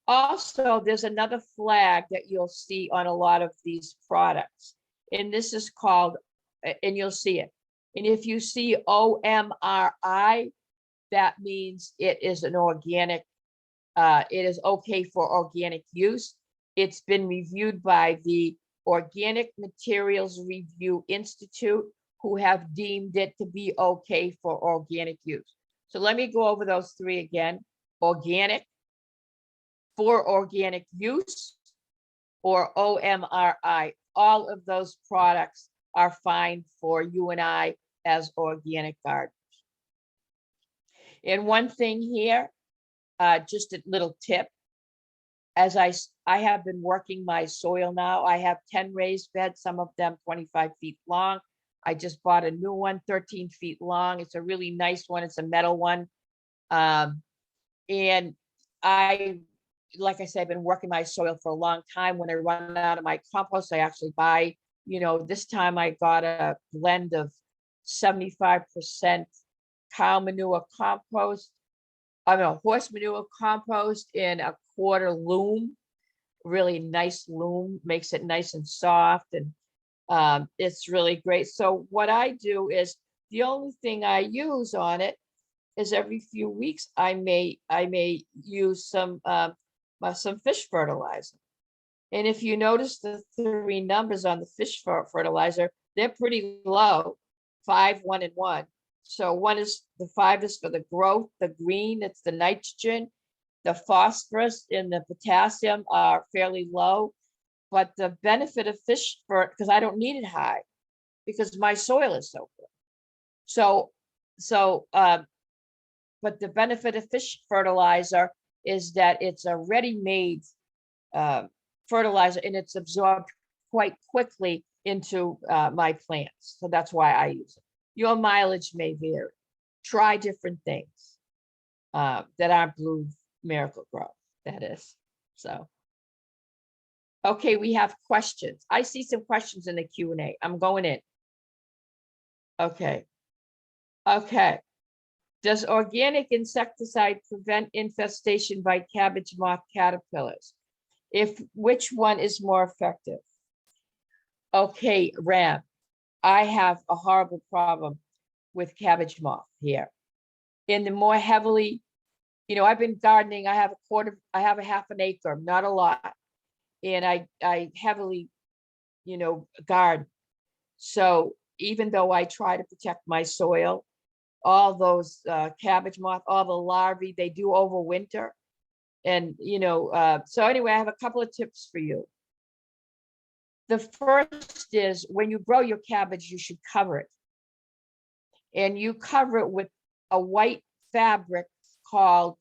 Also, there's another flag that you'll see on a lot of these products, and this is called, and you'll see it. And if you see OMRI, that means it is an organic, it is okay for organic use. It's been reviewed by the Organic Materials Review Institute, who have deemed it to be okay for organic use. So let me go over those three again. Organic, for organic use, or OMRI. All of those products are fine for you and I as organic gardeners. And one thing here, just a little tip, as I have been working my soil now. I have 10 raised beds, some of them 25 feet long. I just bought a new one, 13 feet long. It's a really nice one. It's a metal one. And like I said, I've been working my soil for a long time. When I run out of my compost, I actually buy, this time I got a blend of 75% cow manure compost, horse manure compost and a quarter loam, really nice loam, makes it nice and soft, and it's really great. So what I do is, the only thing I use on it is every few weeks I may use some fish fertilizer. And if you notice the 3 numbers on the fish fertilizer, they're pretty low, 5, 1, and 1. So the 5 is for the growth, the green, it's the nitrogen, the phosphorus and the potassium are fairly low. But the benefit of fish because I don't need it high, because my soil is so good. But the benefit of fish fertilizer is that it's a ready-made fertilizer, and it's absorbed quite quickly into my plants. So that's why I use it. Your mileage may vary. Try different things that aren't Blue Miracle Grow, that is. So, okay, we have questions. I see some questions in the Q&A. I'm going in. Okay. Does organic insecticide prevent infestation by cabbage moth caterpillars? Which one is more effective? Okay, Ram, I have a horrible problem with cabbage moth here. In the more heavily, I've been gardening. I have a half an acre, not a lot. And I heavily, garden. So even though I try to protect my soil, all those cabbage moth, all the larvae, they do overwinter. And, so anyway, I have a couple of tips for you. The first is, when you grow your cabbage, you should cover it. And you cover it with a white fabric called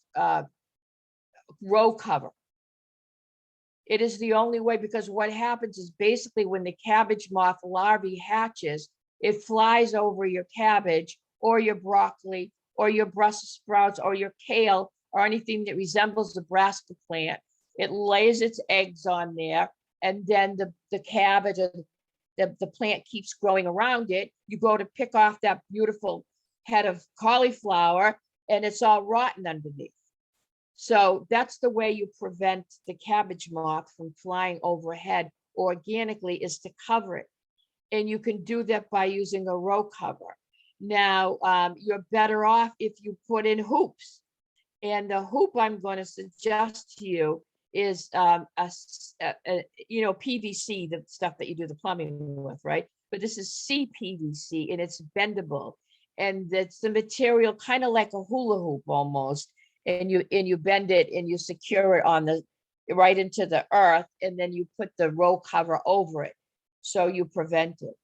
row cover. It is the only way, because what happens is, basically when the cabbage moth larvae hatches, it flies over your cabbage or your broccoli or your Brussels sprouts or your kale or anything that resembles the brassica plant. It lays its eggs on there, and then the cabbage, the plant keeps growing around it. You go to pick off that beautiful head of cauliflower, and it's all rotten underneath. So that's the way you prevent the cabbage moth from flying overhead organically, is to cover it. And you can do that by using a row cover. Now, you're better off if you put in hoops. And the hoop I'm going to suggest to you is, PVC, the stuff that you do the plumbing with, right? But this is CPVC, and it's bendable. And it's the material kind of like a hula hoop almost. And you bend it and you secure it right into the earth, and then you put the row cover over it, so you prevent it.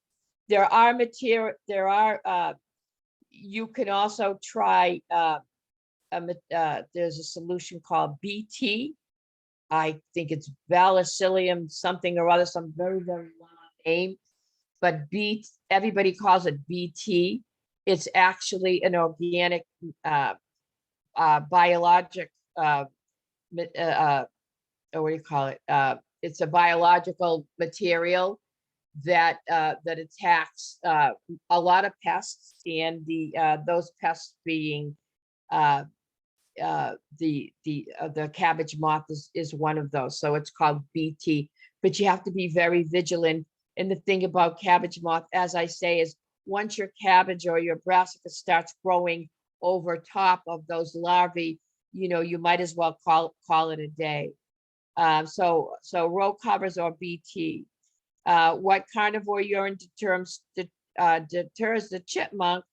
You can also try, there's a solution called BT. I think it's Bacillium something or other, some very, very long name, but everybody calls it BT. It's actually an organic biologic, what do you call it? It's a biological material that attacks a lot of pests, and those pests being the cabbage moth is one of those. So it's called BT, but you have to be very vigilant. And the thing about cabbage moth, as I say, is once your cabbage or your brassica starts growing over top of those larvae, you might as well call it a day. So row covers or BT. What carnivore urine deters the chipmunk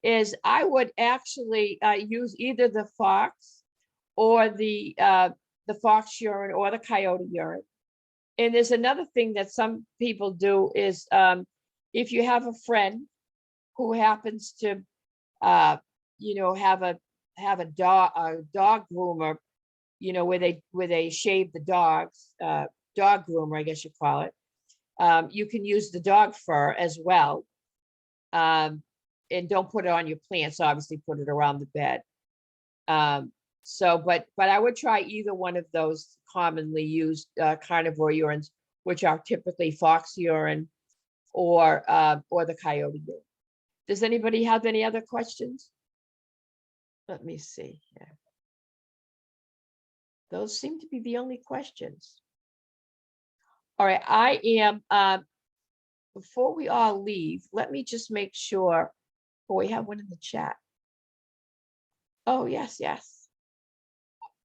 is, I would actually use either the fox or the fox urine or the coyote urine. And there's another thing that some people do is, if you have a friend who happens to, you know, have a dog groomer, you know, where they shave the dogs, dog groomer, I guess you call it. You can use the dog fur as well. And don't put it on your plants, obviously put it around the bed. So, but I would try either one of those commonly used carnivore urines, which are typically fox urine or the coyote urine. Does anybody have any other questions? Let me see here. Those seem to be the only questions. All right, I am, before we all leave, let me just make sure. Oh, we have one in the chat. Oh, yes, yes.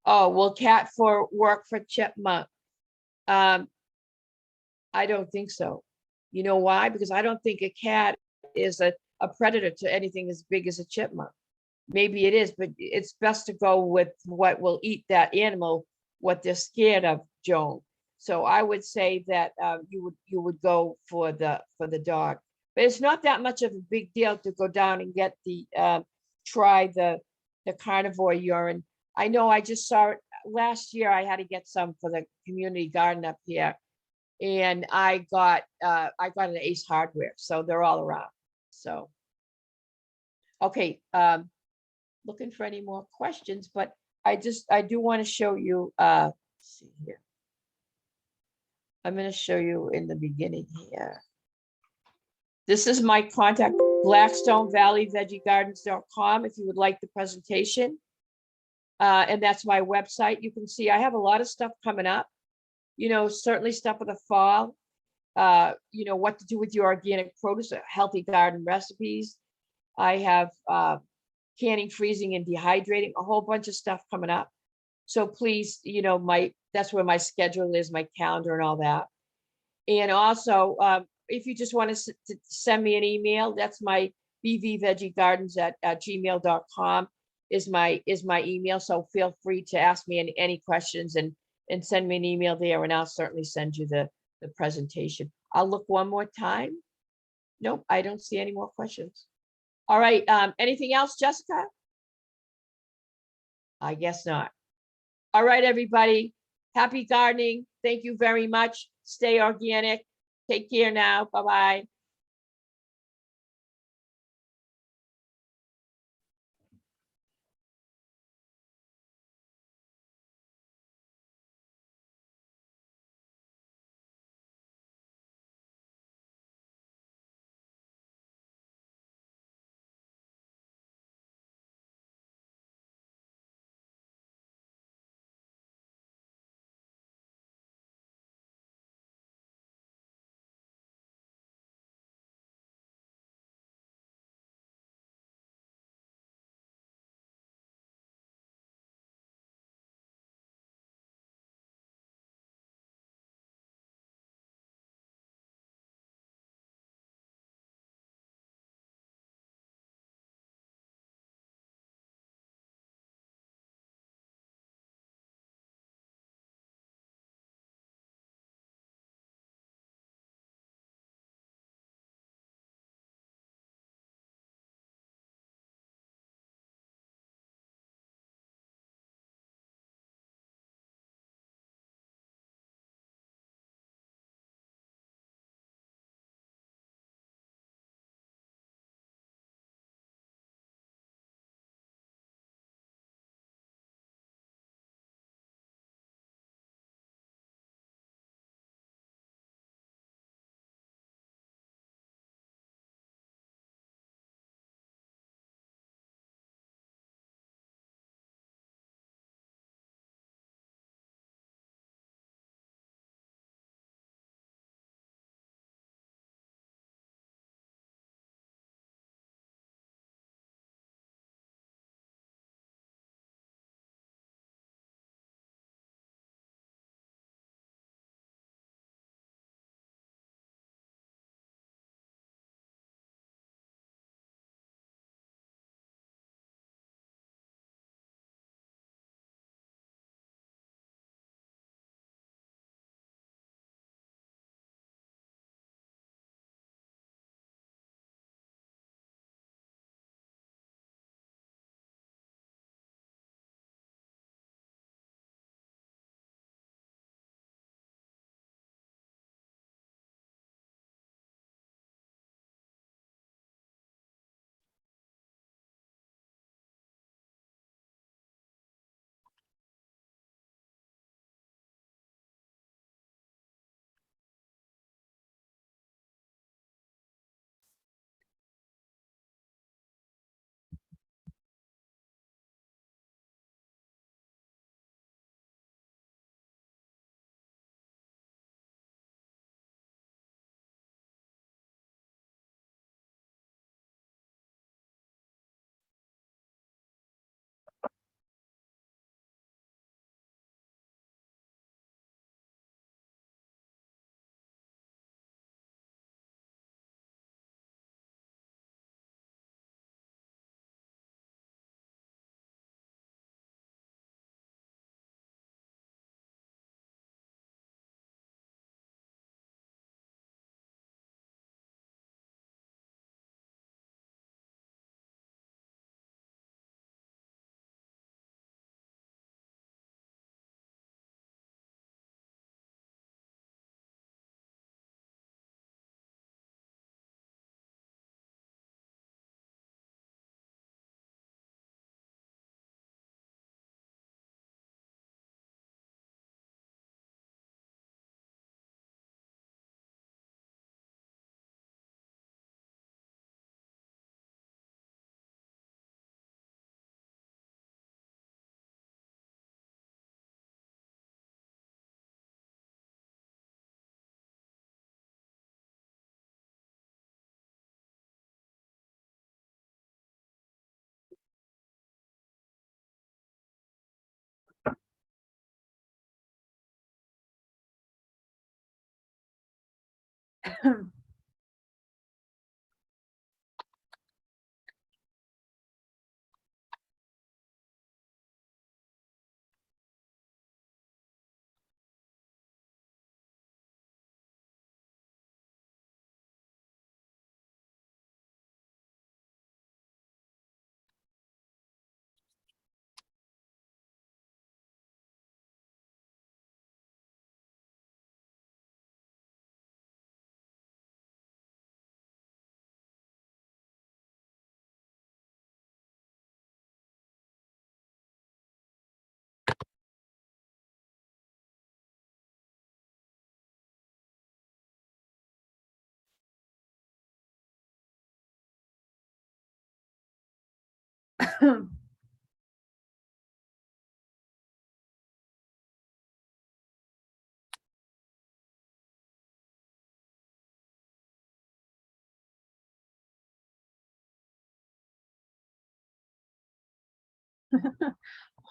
Oh, will cat for work for chipmunk? I don't think so. You know why? Because I don't think a cat is a predator to anything as big as a chipmunk. Maybe it is, but it's best to go with what will eat that animal, what they're scared of, Joan. So I would say that you would go for the dog, but it's not that much of a big deal to go down and get the try the carnivore urine. I know I just saw it last year. I had to get some for the community garden up here, and I got an Ace Hardware, so they're all around. So okay, looking for any more questions, but I do want to show you. Let's see here. I'm going to show you in the beginning here. This is my contact, Blackstone Valley Veggie Gardens.com, if you would like the presentation. And that's my website. You can see I have a lot of stuff coming up, you know, certainly stuff for the fall, you know, what to do with your organic produce, healthy garden recipes. I have canning, freezing, and dehydrating, a whole bunch of stuff coming up. So please, you know, that's where my schedule is, my calendar and all that. And also, if you just want to send me an email, that's my bvveggieGardens@gmail.com is my email. So feel free to ask me any questions and send me an email there, and I'll certainly send you the presentation. I'll look one more time. Nope, I don't see any more questions. All right, anything else, Jessica? I guess not. All right, everybody. Happy gardening. Thank you very much. Stay organic. Take care now. Bye-bye.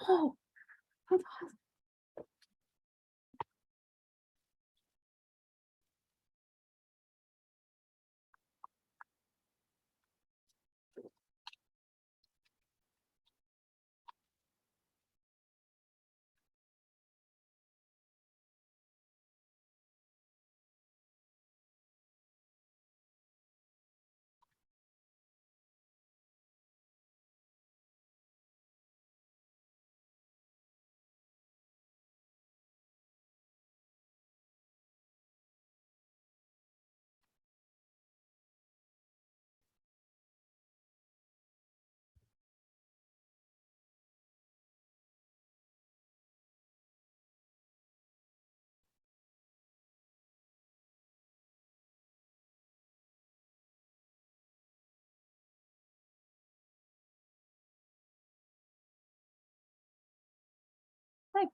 Oh, that's awesome. Hi.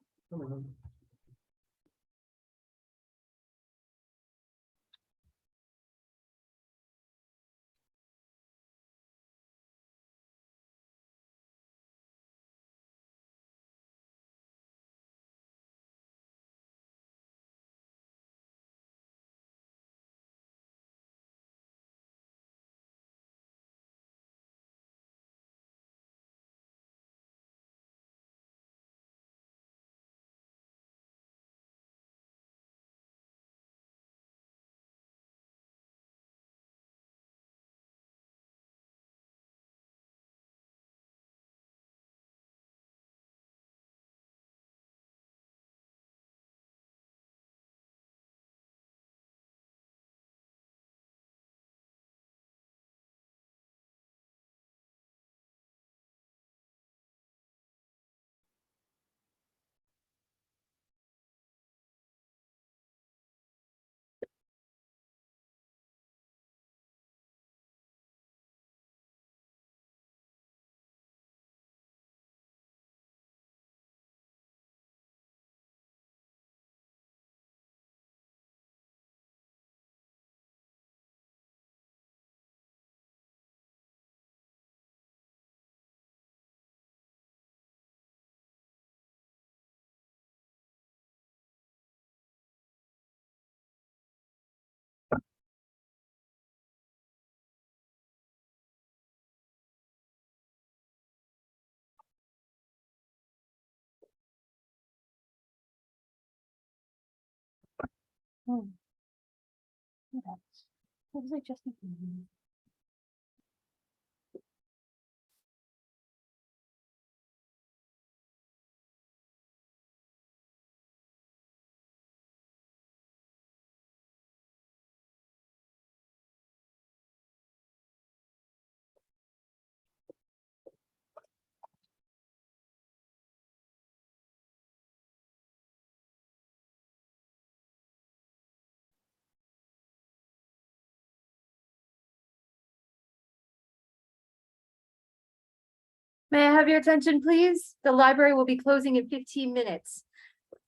Oh, what was I just thinking? May I have your attention, please? The library will be closing in 15 minutes.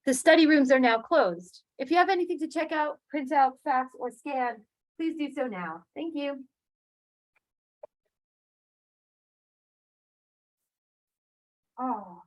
The study rooms are now closed. If you have anything to check out, print out, fax, or scan, please do so now. Thank you. Oh.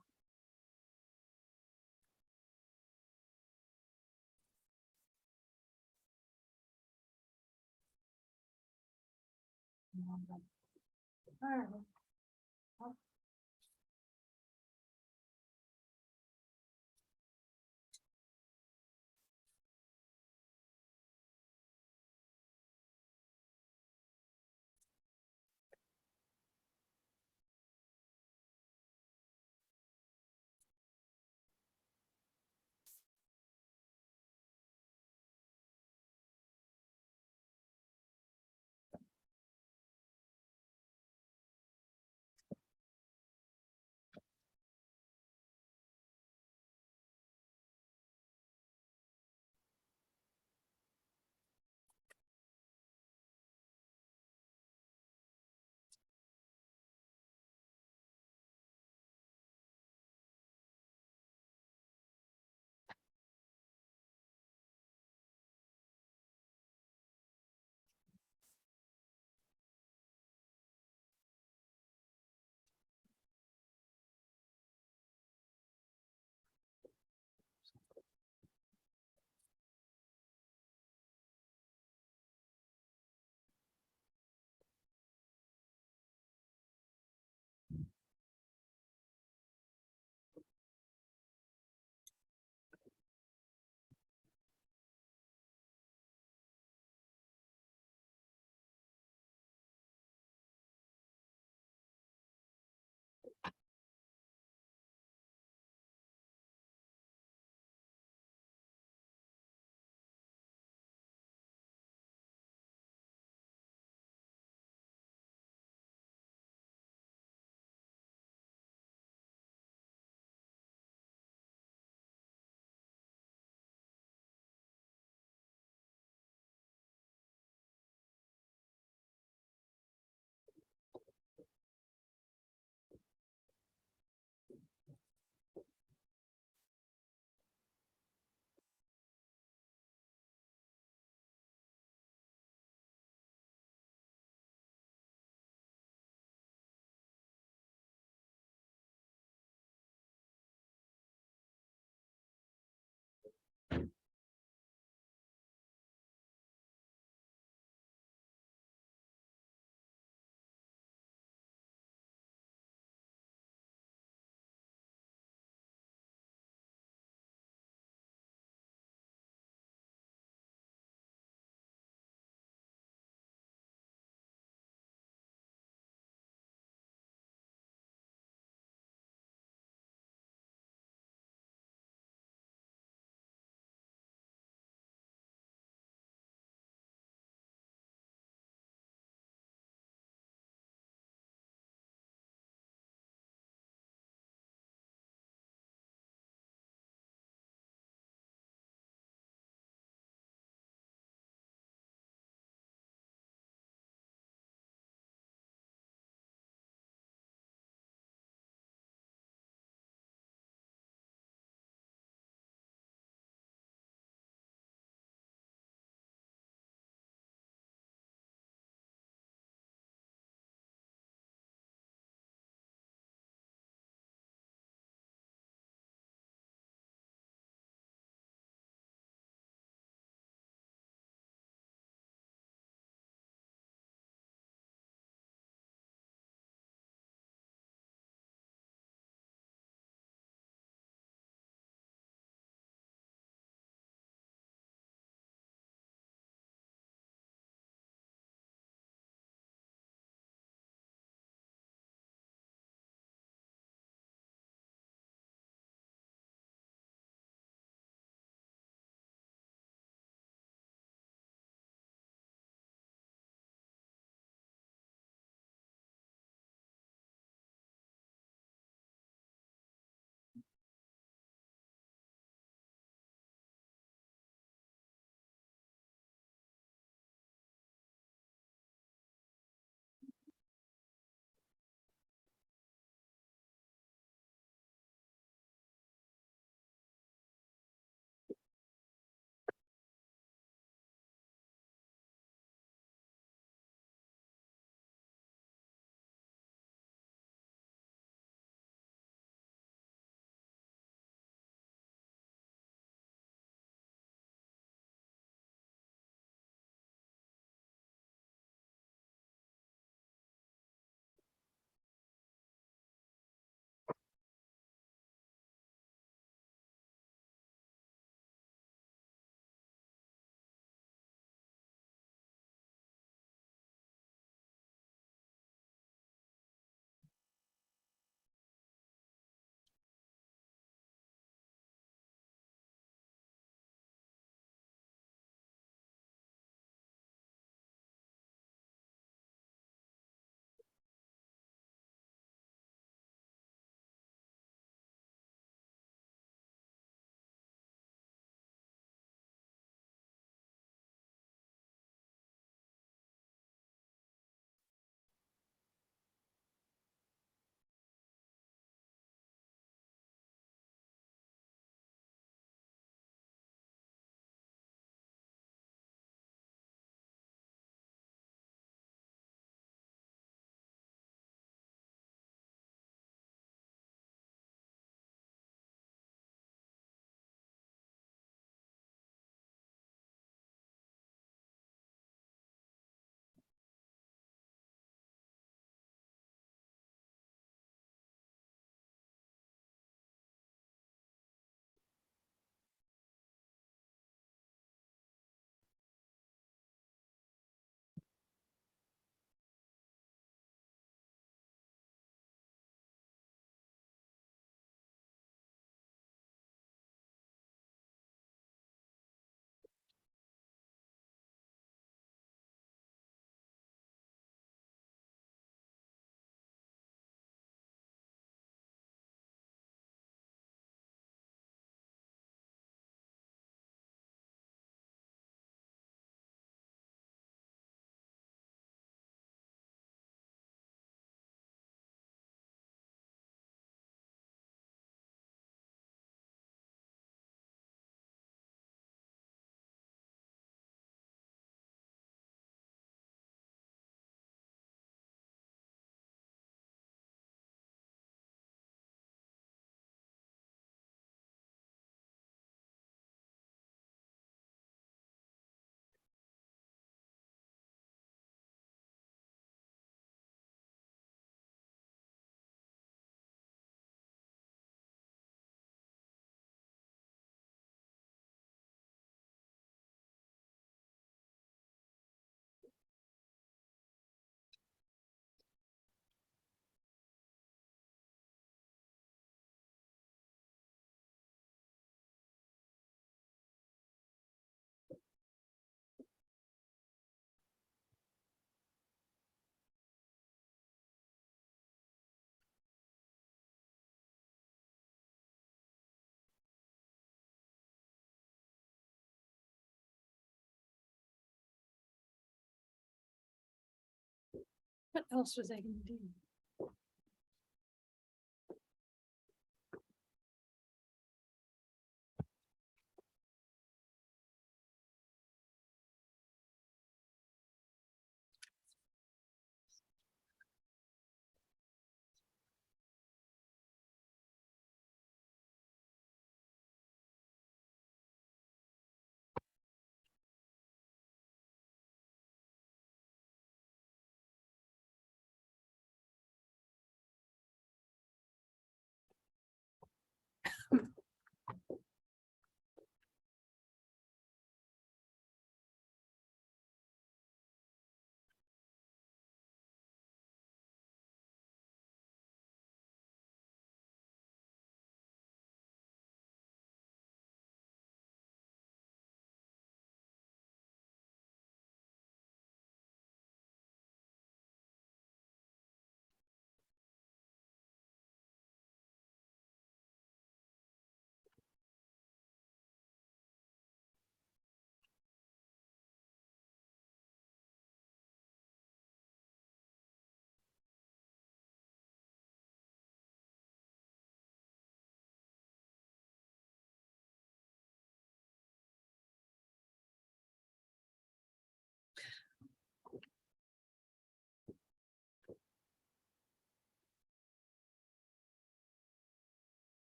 What else was I gonna do?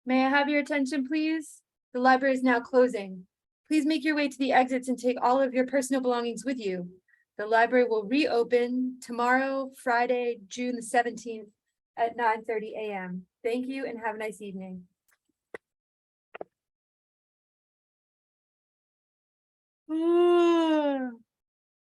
May I have your attention, please? The library is now closing. Please make your way to the exits and take all of your personal belongings with you. The library will reopen tomorrow, Friday, June the 17th at 9:30 a.m. Thank you and have a nice evening.